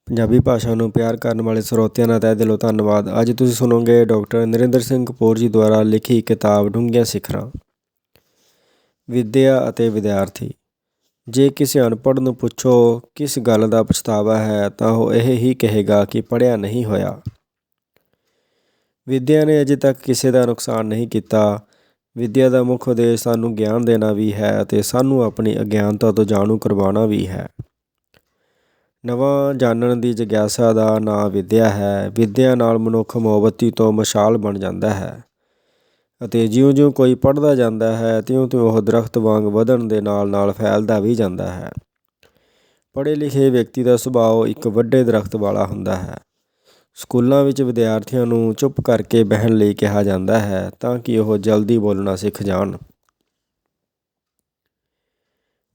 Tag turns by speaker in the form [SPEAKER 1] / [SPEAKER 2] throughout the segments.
[SPEAKER 1] ਪੰਜਾਬੀ ਭਾਸ਼ਾ ਨੂੰ ਪਿਆਰ ਕਰਨ ਵਾਲੇ ਸਰੋਤਿਆਂ ਦਾ ਤਹਿ ਦਿਲੋਂ ਧੰਨਵਾਦ। ਅੱਜ ਤੁਸੀਂ ਸੁਣੋਗੇ ਡਾਕਟਰ ਨਰਿੰਦਰ ਸਿੰਘ ਕਪੂਰ ਜੀ ਦੁਆਰਾ ਲਿਖੀ ਕਿਤਾਬ ਡੂੰਘੀਆਂ ਸਿਖਰਾਂ। ਵਿੱਦਿਆ ਅਤੇ ਵਿਦਿਆਰਥੀ। ਜੇ ਕਿਸੇ ਅਨਪੜ੍ਹ ਨੂੰ ਪੁੱਛੋ ਕਿਸ ਗੱਲ ਦਾ ਪਛਤਾਵਾ ਹੈ ਤਾਂ ਉਹ ਇਹ ਹੀ ਕਹੇਗਾ ਕਿ ਪੜ੍ਹਿਆ ਨਹੀਂ ਹੋਇਆ। ਵਿੱਦਿਆ ਨੇ ਅਜੇ ਤੱਕ ਕਿਸੇ ਦਾ ਨੁਕਸਾਨ ਨਹੀਂ ਕੀਤਾ। ਵਿੱਦਿਆ ਦਾ ਮੁੱਖ ਉਦੇਸ਼ ਸਾਨੂੰ ਗਿਆਨ ਦੇਣਾ ਵੀ ਹੈ ਅਤੇ ਸਾਨੂੰ ਆਪਣੀ ਅਗਿਆਨਤਾ ਤੋਂ ਜਾਣੂ ਕਰਵਾਉਣਾ ਵੀ ਹੈ। ਨਵਾਂ ਜਾਣਨ ਦੀ ਜਿਗਿਆਸਾ ਦਾ ਨਾਂ ਵਿੱਦਿਆ ਹੈ। ਵਿੱਦਿਆ ਨਾਲ ਮਨੁੱਖ ਮੋਮਬੱਤੀ ਤੋਂ ਮਸ਼ਾਲ ਬਣ ਜਾਂਦਾ ਹੈ ਅਤੇ ਜਿਉਂ-ਜਿਉਂ ਕੋਈ ਪੜ੍ਹਦਾ ਜਾਂਦਾ ਹੈ ਤਿਉਂ-ਤਿਉਂ ਉਹ ਦਰਖਤ ਵਾਂਗ ਵਧਣ ਦੇ ਨਾਲ-ਨਾਲ ਫੈਲਦਾ ਵੀ ਜਾਂਦਾ ਹੈ। ਪੜ੍ਹੇ ਲਿਖੇ ਵਿਅਕਤੀ ਦਾ ਸੁਭਾਅ ਇੱਕ ਵੱਡੇ ਦਰਖਤ ਵਾਲਾ ਹੁੰਦਾ ਹੈ। ਸਕੂਲਾਂ ਵਿੱਚ ਵਿਦਿਆਰਥੀਆਂ ਨੂੰ ਚੁੱਪ ਕਰਕੇ ਬਹਿਣ ਲਈ ਕਿਹਾ ਜਾਂਦਾ ਹੈ ਤਾਂ ਕਿ ਉਹ ਜਲਦੀ ਬੋਲਣਾ ਸਿੱਖ ਜਾਣ।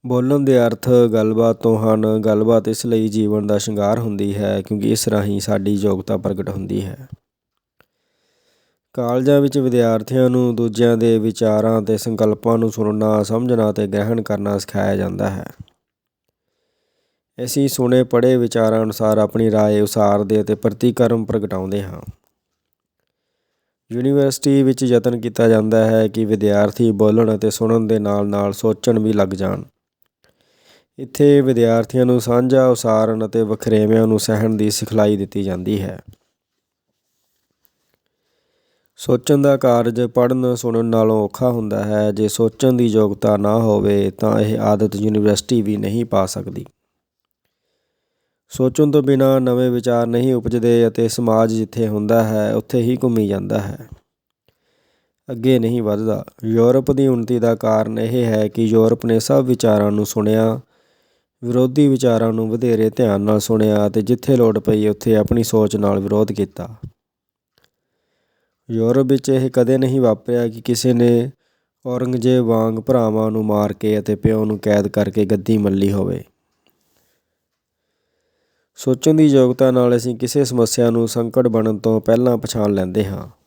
[SPEAKER 1] ਬੋਲਣ ਦੇ ਅਰਥ ਗੱਲਬਾਤ ਤੋਂ ਹਨ। ਗੱਲਬਾਤ ਇਸ ਲਈ ਜੀਵਨ ਦਾ ਸ਼ਿੰਗਾਰ ਹੁੰਦੀ ਹੈ ਕਿਉਂਕਿ ਇਸ ਰਾਹੀਂ ਸਾਡੀ ਯੋਗਤਾ ਪ੍ਰਗਟ ਹੁੰਦੀ ਹੈ। ਕਾਲਜਾਂ ਵਿੱਚ ਵਿਦਿਆਰਥੀਆਂ ਨੂੰ ਦੂਜਿਆਂ ਦੇ ਵਿਚਾਰਾਂ ਅਤੇ ਸੰਕਲਪਾਂ ਨੂੰ ਸੁਣਨਾ, ਸਮਝਣਾ ਅਤੇ ਗ੍ਰਹਿਣ ਕਰਨਾ ਸਿਖਾਇਆ ਜਾਂਦਾ ਹੈ। ਅਸੀਂ ਸੁਣੇ ਪੜ੍ਹੇ ਵਿਚਾਰਾਂ ਅਨੁਸਾਰ ਆਪਣੀ ਰਾਏ ਉਸਾਰਦੇ ਅਤੇ ਪ੍ਰਤੀਕਰਮ ਪ੍ਰਗਟਾਉਂਦੇ ਹਾਂ। ਯੂਨੀਵਰਸਿਟੀ ਵਿੱਚ ਯਤਨ ਕੀਤਾ ਜਾਂਦਾ ਹੈ ਕਿ ਵਿਦਿਆਰਥੀ ਬੋਲਣ ਅਤੇ ਸੁਣਨ ਦੇ ਨਾਲ-ਨਾਲ ਸੋਚਣ ਵੀ ਲੱਗ ਜਾਣ। ਇੱਥੇ ਵਿਦਿਆਰਥੀਆਂ ਨੂੰ ਸਾਂਝਾ ਉਸਾਰਨ ਅਤੇ ਵਖਰੇਵਿਆਂ ਨੂੰ ਸਹਿਣ ਦੀ ਸਿਖਲਾਈ ਦਿੱਤੀ ਜਾਂਦੀ ਹੈ। ਸੋਚਣ ਦਾ ਕਾਰਜ ਪੜ੍ਹਨ ਸੁਣਨ ਨਾਲੋਂ ਔਖਾ ਹੁੰਦਾ ਹੈ। ਜੇ ਸੋਚਣ ਦੀ ਯੋਗਤਾ ਨਾ ਹੋਵੇ ਤਾਂ ਇਹ ਆਦਤ ਯੂਨੀਵਰਸਿਟੀ ਵੀ ਨਹੀਂ ਪਾ ਸਕਦੀ। ਸੋਚਣ ਤੋਂ ਬਿਨਾਂ ਨਵੇਂ ਵਿਚਾਰ ਨਹੀਂ ਉਪਜਦੇ ਅਤੇ ਸਮਾਜ ਜਿੱਥੇ ਹੁੰਦਾ ਹੈ ਉੱਥੇ ਹੀ ਘੁੰਮੀ ਜਾਂਦਾ ਹੈ, ਅੱਗੇ ਨਹੀਂ ਵੱਧਦਾ। ਯੂਰਪ ਦੀ ਉੱਨਤੀ ਦਾ ਕਾਰਨ ਇਹ ਹੈ ਕਿ ਯੂਰਪ ਨੇ ਸਭ ਵਿਚਾਰਾਂ ਨੂੰ ਸੁਣਿਆ, ਵਿਰੋਧੀ ਵਿਚਾਰਾਂ ਨੂੰ ਵਧੇਰੇ ਧਿਆਨ ਨਾਲ ਸੁਣਿਆ ਅਤੇ ਜਿੱਥੇ ਲੋੜ ਪਈ ਉੱਥੇ ਆਪਣੀ ਸੋਚ ਨਾਲ ਵਿਰੋਧ ਕੀਤਾ। ਯੂਰਪ ਵਿੱਚ ਇਹ ਕਦੇ ਨਹੀਂ ਵਾਪਰਿਆ ਕਿ ਕਿਸੇ ਨੇ ਔਰੰਗਜ਼ੇਬ ਵਾਂਗ ਭਰਾਵਾਂ ਨੂੰ ਮਾਰ ਕੇ ਅਤੇ ਪਿਓ ਨੂੰ ਕੈਦ ਕਰਕੇ ਗੱਦੀ ਮੱਲੀ ਹੋਵੇ। ਸੋਚਣ ਦੀ ਯੋਗਤਾ ਨਾਲ ਅਸੀਂ ਕਿਸੇ ਸਮੱਸਿਆ ਨੂੰ ਸੰਕਟ ਬਣਨ ਤੋਂ ਪਹਿਲਾਂ ਪਛਾਣ ਲੈਂਦੇ ਹਾਂ।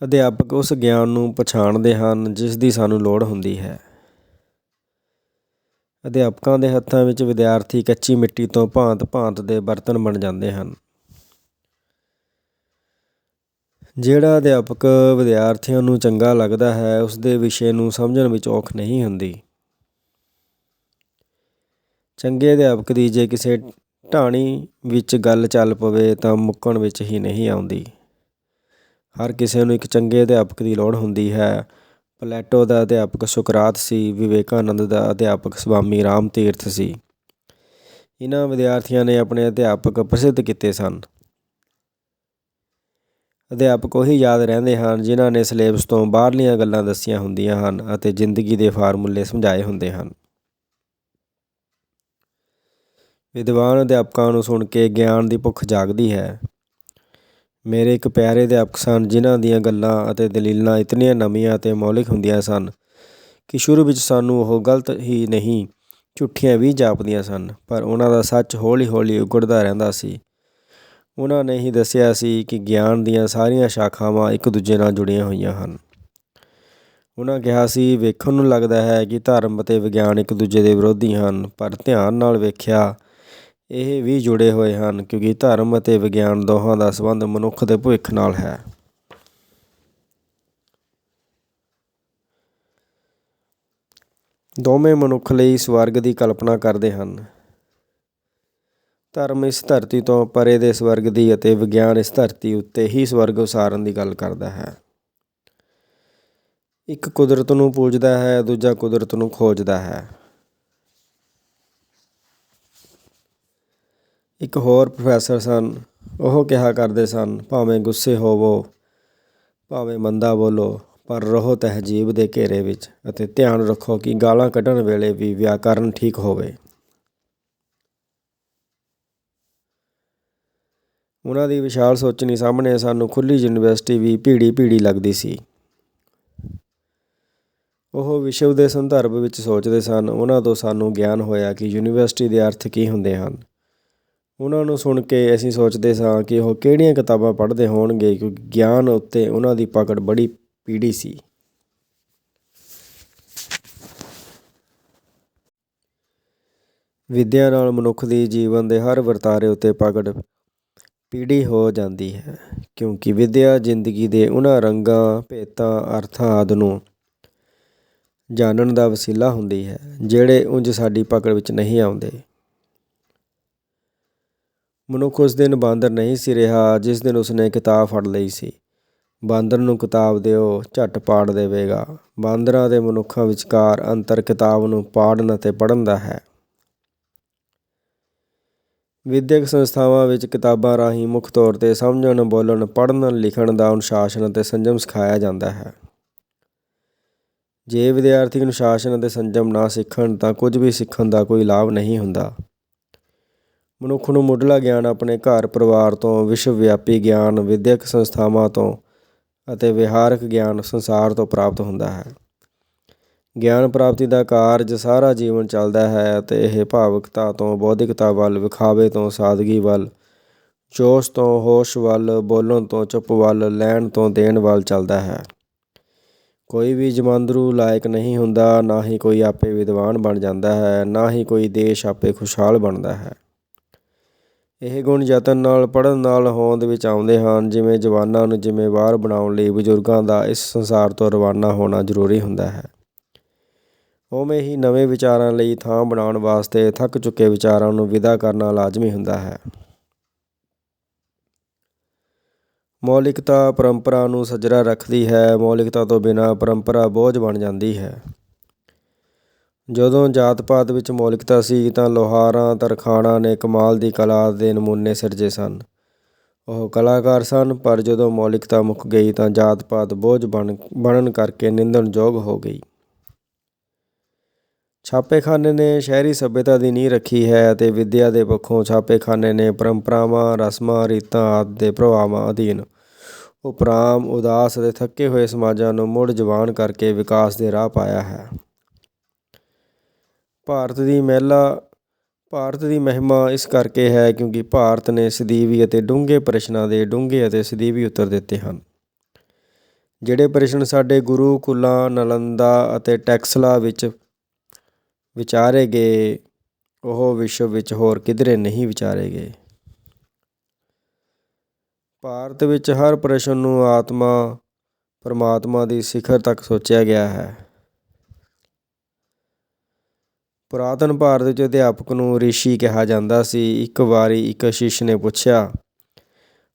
[SPEAKER 1] ਅਧਿਆਪਕ ਉਸ ਗਿਆਨ ਨੂੰ ਪਛਾਣਦੇ ਹਨ ਜਿਸ ਦੀ ਸਾਨੂੰ ਲੋੜ ਹੁੰਦੀ ਹੈ। ਅਧਿਆਪਕਾਂ ਦੇ ਹੱਥਾਂ ਵਿੱਚ ਵਿਦਿਆਰਥੀ ਕੱਚੀ ਮਿੱਟੀ ਤੋਂ ਭਾਂਤ-ਭਾਂਤ ਦੇ ਬਰਤਨ ਬਣ ਜਾਂਦੇ ਹਨ। ਜਿਹੜਾ ਅਧਿਆਪਕ ਵਿਦਿਆਰਥੀਆਂ ਨੂੰ ਚੰਗਾ ਲੱਗਦਾ ਹੈ ਉਸਦੇ ਵਿਸ਼ੇ ਨੂੰ ਸਮਝਣ ਵਿੱਚ ਔਖ ਨਹੀਂ ਹੁੰਦੀ। ਚੰਗੇ ਅਧਿਆਪਕ ਦੀ ਜੇ ਕਿਸੇ ਢਾਣੀ ਵਿੱਚ ਗੱਲ ਚੱਲ ਪਵੇ ਤਾਂ ਮੁੱਕਣ ਵਿੱਚ ਹੀ ਨਹੀਂ ਆਉਂਦੀ। ਹਰ ਕਿਸੇ ਨੂੰ ਇੱਕ ਚੰਗੇ ਅਧਿਆਪਕ ਦੀ ਲੋੜ ਹੁੰਦੀ ਹੈ। ਪਲੈਟੋ ਦਾ ਅਧਿਆਪਕ ਸੁਕਰਾਤ ਸੀ। ਵਿਵੇਕਾਨੰਦ ਦਾ ਅਧਿਆਪਕ ਸਵਾਮੀ ਰਾਮ ਤੀਰਥ ਸੀ। ਇਹਨਾਂ ਵਿਦਿਆਰਥੀਆਂ ਨੇ ਆਪਣੇ ਅਧਿਆਪਕ ਪ੍ਰਸਿੱਧ ਕੀਤੇ ਸਨ। ਅਧਿਆਪਕ ਉਹੀ ਯਾਦ ਰਹਿੰਦੇ ਹਨ ਜਿਨ੍ਹਾਂ ਨੇ ਸਿਲੇਬਸ ਤੋਂ ਬਾਹਰਲੀਆਂ ਗੱਲਾਂ ਦੱਸੀਆਂ ਹੁੰਦੀਆਂ ਹਨ ਅਤੇ ਜ਼ਿੰਦਗੀ ਦੇ ਫਾਰਮੂਲੇ ਸਮਝਾਏ ਹੁੰਦੇ ਹਨ। ਵਿਦਵਾਨ ਅਧਿਆਪਕਾਂ ਨੂੰ ਸੁਣ ਕੇ ਗਿਆਨ ਦੀ ਭੁੱਖ ਜਾਗਦੀ ਹੈ। ਮੇਰੇ ਇੱਕ ਪਿਆਰੇ ਅਧਿਆਪਕ ਸਨ ਜਿਨ੍ਹਾਂ ਦੀਆਂ ਗੱਲਾਂ ਅਤੇ ਦਲੀਲਾਂ ਇਤਨੀਆਂ ਨਵੀਆਂ ਅਤੇ ਮੌਲਿਕ ਹੁੰਦੀਆਂ ਸਨ ਕਿ ਸ਼ੁਰੂ ਵਿੱਚ ਸਾਨੂੰ ਉਹ ਗਲਤ ਹੀ ਨਹੀਂ ਝੂਠੀਆਂ ਵੀ ਜਾਪਦੀਆਂ ਸਨ, ਪਰ ਉਹਨਾਂ ਦਾ ਸੱਚ ਹੌਲੀ-ਹੌਲੀ ਉਘੜਦਾ ਰਹਿੰਦਾ ਸੀ। ਉਹਨਾਂ ਨੇ ਹੀ ਦੱਸਿਆ ਸੀ ਕਿ ਗਿਆਨ ਦੀਆਂ ਸਾਰੀਆਂ ਸ਼ਾਖਾਵਾਂ ਇੱਕ ਦੂਜੇ ਨਾਲ ਜੁੜੀਆਂ ਹੋਈਆਂ ਹਨ। ਉਹਨਾਂ ਕਿਹਾ ਸੀ, ਵੇਖਣ ਨੂੰ ਲੱਗਦਾ ਹੈ ਕਿ ਧਰਮ ਅਤੇ ਵਿਗਿਆਨ ਇੱਕ ਦੂਜੇ ਦੇ ਵਿਰੋਧੀ ਹਨ, ਪਰ ਧਿਆਨ ਨਾਲ ਵੇਖਿਆ ਇਹ ਵੀ ਜੁੜੇ ਹੋਏ ਹਨ ਕਿਉਂਕਿ ਧਰਮ ਅਤੇ ਵਿਗਿਆਨ ਦੋਹਾਂ ਦਾ ਸੰਬੰਧ ਮਨੁੱਖ ਦੇ ਭਵਿੱਖ ਨਾਲ ਹੈ। ਦੋਵੇਂ ਮਨੁੱਖ ਲਈ ਸਵਰਗ ਦੀ ਕਲਪਨਾ ਕਰਦੇ ਹਨ। ਧਰਮ ਇਸ ਧਰਤੀ ਤੋਂ ਪਰੇ ਦੇ ਸਵਰਗ ਦੀ ਅਤੇ ਵਿਗਿਆਨ ਇਸ ਧਰਤੀ ਉੱਤੇ ਹੀ ਸਵਰਗ ਉਸਾਰਨ ਦੀ ਗੱਲ ਕਰਦਾ ਹੈ। ਇੱਕ ਕੁਦਰਤ ਨੂੰ ਪੂਜਦਾ ਹੈ, ਦੂਜਾ ਕੁਦਰਤ ਨੂੰ ਖੋਜਦਾ ਹੈ। ਇੱਕ ਹੋਰ ਪ੍ਰੋਫੈਸਰ ਸਨ। ਉਹ ਕਿਹਾ ਕਰਦੇ ਸਨ, ਭਾਵੇਂ ਗੁੱਸੇ ਹੋਵੋ, ਭਾਵੇਂ ਮੰਦਾ ਬੋਲੋ, ਪਰ ਰਹੋ ਤਹਿਜੀਬ ਦੇ ਘੇਰੇ ਵਿੱਚ ਅਤੇ ਧਿਆਨ ਰੱਖੋ ਕਿ ਗਾਲਾਂ ਕੱਢਣ ਵੇਲੇ ਵੀ ਵਿਆਕਰਨ ਠੀਕ ਹੋਵੇ। ਉਹਨਾਂ ਦੀ ਵਿਸ਼ਾਲ ਸੋਚਣੀ ਸਾਹਮਣੇ ਸਾਨੂੰ ਖੁੱਲ੍ਹੀ ਯੂਨੀਵਰਸਿਟੀ ਵੀ ਭੀੜੀ-ਭੀੜੀ ਲੱਗਦੀ ਸੀ। ਉਹ ਵਿਸ਼ਵ ਦੇ ਸੰਦਰਭ ਵਿੱਚ ਸੋਚਦੇ ਸਨ। ਉਹਨਾਂ ਤੋਂ ਸਾਨੂੰ ਗਿਆਨ ਹੋਇਆ ਕਿ ਯੂਨੀਵਰਸਿਟੀ ਦੇ ਅਰਥ ਕੀ ਹੁੰਦੇ ਹਨ। ਉਹਨਾਂ ਨੂੰ ਸੁਣ ਕੇ ਅਸੀਂ ਸੋਚਦੇ ਸਾਂ ਕਿ ਉਹ ਕਿਹੜੀਆਂ ਕਿਤਾਬਾਂ ਪੜ੍ਹਦੇ ਹੋਣਗੇ ਕਿਉਂਕਿ ਗਿਆਨ ਉੱਤੇ ਉਹਨਾਂ ਦੀ ਪਕੜ ਬੜੀ ਪੀੜੀ ਸੀ। ਵਿੱਦਿਆ ਨਾਲ ਮਨੁੱਖ ਦੀ ਜੀਵਨ ਦੇ ਹਰ ਵਰਤਾਰੇ ਉੱਤੇ ਪ੍ਰਗਟ ਪੀੜ੍ਹੀ ਹੋ ਜਾਂਦੀ ਹੈ, ਕਿਉਂਕਿ ਵਿੱਦਿਆ ਜ਼ਿੰਦਗੀ ਦੇ ਉਹਨਾਂ ਰੰਗਾਂ, ਭੇਤਾਂ, ਅਰਥਾਂ ਆਦਿ ਨੂੰ ਜਾਣਨ ਦਾ ਵਸੀਲਾ ਹੁੰਦੀ ਹੈ ਜਿਹੜੇ ਉਂਝ ਸਾਡੀ ਪਕੜ ਵਿੱਚ ਨਹੀਂ ਆਉਂਦੇ। ਮਨੁੱਖ ਉਸ ਦਿਨ ਬਾਂਦਰ ਨਹੀਂ ਸੀ ਰਿਹਾ ਜਿਸ ਦਿਨ ਉਸਨੇ ਕਿਤਾਬ ਫੜ ਲਈ ਸੀ। ਬਾਂਦਰ ਨੂੰ ਕਿਤਾਬ ਦਿਓ, ਝੱਟ ਪਾੜ ਦੇਵੇਗਾ। ਬਾਂਦਰਾਂ ਅਤੇ ਮਨੁੱਖਾਂ ਵਿਚਕਾਰ ਅੰਤਰ ਕਿਤਾਬ ਨੂੰ ਪਾੜਨ ਅਤੇ ਪੜ੍ਹਨ ਦਾ ਹੈ। ਵਿਦਿਅਕ ਸੰਸਥਾਵਾਂ ਵਿੱਚ ਕਿਤਾਬਾਂ ਰਾਹੀਂ ਮੁੱਖ ਤੌਰ 'ਤੇ ਸਮਝਣ, ਬੋਲਣ, ਪੜ੍ਹਨ, ਲਿਖਣ ਦਾ ਅਨੁਸ਼ਾਸਨ ਅਤੇ ਸੰਜਮ ਸਿਖਾਇਆ ਜਾਂਦਾ ਹੈ। ਜੇ ਵਿਦਿਆਰਥੀ ਅਨੁਸ਼ਾਸਨ ਅਤੇ ਸੰਜਮ ਨਾ ਸਿੱਖਣ ਤਾਂ ਕੁਝ ਵੀ ਸਿੱਖਣ ਦਾ ਕੋਈ ਲਾਭ ਨਹੀਂ ਹੁੰਦਾ। ਮਨੁੱਖ ਨੂੰ ਮੁੱਢਲਾ ਗਿਆਨ ਆਪਣੇ ਘਰ ਪਰਿਵਾਰ ਤੋਂ, ਵਿਸ਼ਵ ਵਿਆਪੀ ਗਿਆਨ ਵਿਦਿਅਕ ਸੰਸਥਾਵਾਂ ਤੋਂ ਅਤੇ ਵਿਹਾਰਕ ਗਿਆਨ ਸੰਸਾਰ ਤੋਂ ਪ੍ਰਾਪਤ ਹੁੰਦਾ ਹੈ। ਗਿਆਨ ਪ੍ਰਾਪਤੀ ਦਾ ਕਾਰਜ ਸਾਰਾ ਜੀਵਨ ਚੱਲਦਾ ਹੈ ਅਤੇ ਇਹ ਭਾਵੁਕਤਾ ਤੋਂ ਬੌਧਿਕਤਾ ਵੱਲ, ਵਿਖਾਵੇ ਤੋਂ ਸਾਦਗੀ ਵੱਲ, ਜੋਸ਼ ਤੋਂ ਹੋਸ਼ ਵੱਲ, ਬੋਲਣ ਤੋਂ ਚੁੱਪ ਵੱਲ, ਲੈਣ ਤੋਂ ਦੇਣ ਵੱਲ ਚੱਲਦਾ ਹੈ। ਕੋਈ ਵੀ ਜਮਾਂਦਰੂ ਲਾਇਕ ਨਹੀਂ ਹੁੰਦਾ, ਨਾ ਹੀ ਕੋਈ ਆਪੇ ਵਿਦਵਾਨ ਬਣ ਜਾਂਦਾ ਹੈ, ਨਾ ਹੀ ਕੋਈ ਦੇਸ਼ ਆਪੇ ਖੁਸ਼ਹਾਲ ਬਣਦਾ ਹੈ। ਇਹ ਗੁਣ ਯਤਨ ਨਾਲ, ਪੜ੍ਹਨ ਨਾਲ ਹੋਂਦ ਵਿੱਚ ਆਉਂਦੇ ਹਨ। ਜਿਵੇਂ ਜਵਾਨਾਂ ਨੂੰ ਜ਼ਿੰਮੇਵਾਰ ਬਣਾਉਣ ਲਈ ਬਜ਼ੁਰਗਾਂ ਦਾ ਇਸ ਸੰਸਾਰ ਤੋਂ ਰਵਾਨਾ ਹੋਣਾ ਜ਼ਰੂਰੀ ਹੁੰਦਾ ਹੈ, ਉਵੇਂ ਹੀ ਨਵੇਂ ਵਿਚਾਰਾਂ ਲਈ ਥਾਂ ਬਣਾਉਣ ਵਾਸਤੇ ਥੱਕ ਚੁੱਕੇ ਵਿਚਾਰਾਂ ਨੂੰ ਵਿਦਾ ਕਰਨਾ ਲਾਜ਼ਮੀ ਹੁੰਦਾ ਹੈ। ਮੌਲਿਕਤਾ ਪਰੰਪਰਾ ਨੂੰ ਸੱਜਰਾ ਰੱਖਦੀ ਹੈ। ਮੌਲਿਕਤਾ ਤੋਂ ਬਿਨਾਂ ਪਰੰਪਰਾ ਬੋਝ ਬਣ ਜਾਂਦੀ ਹੈ। ਜਦੋਂ ਜਾਤ ਪਾਤ ਵਿੱਚ ਮੌਲਿਕਤਾ ਸੀ ਤਾਂ ਲੋਹਾਰਾਂ, ਤਰਖਾਣਾਂ ਨੇ ਕਮਾਲ ਦੀ ਕਲਾ ਦੇ ਨਮੂਨੇ ਸਿਰਜੇ ਸਨ। ਉਹ ਕਲਾਕਾਰ ਸਨ, ਪਰ ਜਦੋਂ ਮੌਲਿਕਤਾ ਮੁੱਕ ਗਈ ਤਾਂ ਜਾਤ ਪਾਤ ਬੋਝ ਬਣਨ ਕਰਕੇ ਨਿੰਦਣਯੋਗ ਹੋ ਗਈ। ਛਾਪੇਖਾਨੇ ਨੇ ਸ਼ਹਿਰੀ ਸੱਭਿਅਤਾ ਦੀ ਨੀਂਹ ਰੱਖੀ ਹੈ ਅਤੇ ਵਿੱਦਿਆ ਦੇ ਪੱਖੋਂ ਛਾਪੇਖਾਨੇ ਨੇ ਪਰੰਪਰਾਵਾਂ, ਰਸਮਾਂ, ਰੀਤਾਂ ਆਦਿ ਦੇ ਪ੍ਰਭਾਵਾਂ ਅਧੀਨ ਉਪਰਾਮ, ਉਦਾਸ ਅਤੇ ਥੱਕੇ ਹੋਏ ਸਮਾਜਾਂ ਨੂੰ ਮੁੜ ਜਵਾਨ ਕਰਕੇ ਵਿਕਾਸ ਦੇ ਰਾਹ ਪਾਇਆ ਹੈ। ਭਾਰਤ ਦੀ ਮਹਿਮਾ ਇਸ ਕਰਕੇ ਹੈ ਕਿਉਂਕਿ ਭਾਰਤ ਨੇ ਸਦੀਵੀ ਅਤੇ ਡੂੰਘੇ ਪ੍ਰਸ਼ਨਾਂ ਦੇ ਡੂੰਘੇ ਅਤੇ ਸਦੀਵੀ ਉੱਤਰ ਦਿੱਤੇ ਹਨ। ਜਿਹੜੇ ਪ੍ਰਸ਼ਨ ਸਾਡੇ ਗੁਰੂਕੁਲਾਂ, ਨਾਲੰਦਾ ਅਤੇ ਟੈਕਸਲਾ ਵਿੱਚ ਵਿਚਾਰੇ ਗਏ, ਉਹ ਵਿਸ਼ਵ ਵਿੱਚ ਹੋਰ ਕਿਧਰੇ ਨਹੀਂ ਵਿਚਾਰੇ ਗਏ। ਭਾਰਤ ਵਿੱਚ ਹਰ ਪ੍ਰਸ਼ਨ ਨੂੰ ਆਤਮਾ ਪਰਮਾਤਮਾ ਦੀ ਸਿਖਰ ਤੱਕ ਸੋਚਿਆ ਗਿਆ ਹੈ। ਪੁਰਾਤਨ ਭਾਰਤ ਵਿੱਚ ਅਧਿਆਪਕ ਨੂੰ ਰਿਸ਼ੀ ਕਿਹਾ ਜਾਂਦਾ ਸੀ। ਇੱਕ ਵਾਰੀ ਇੱਕ ਸ਼ਿਸ਼ ਨੇ ਪੁੱਛਿਆ,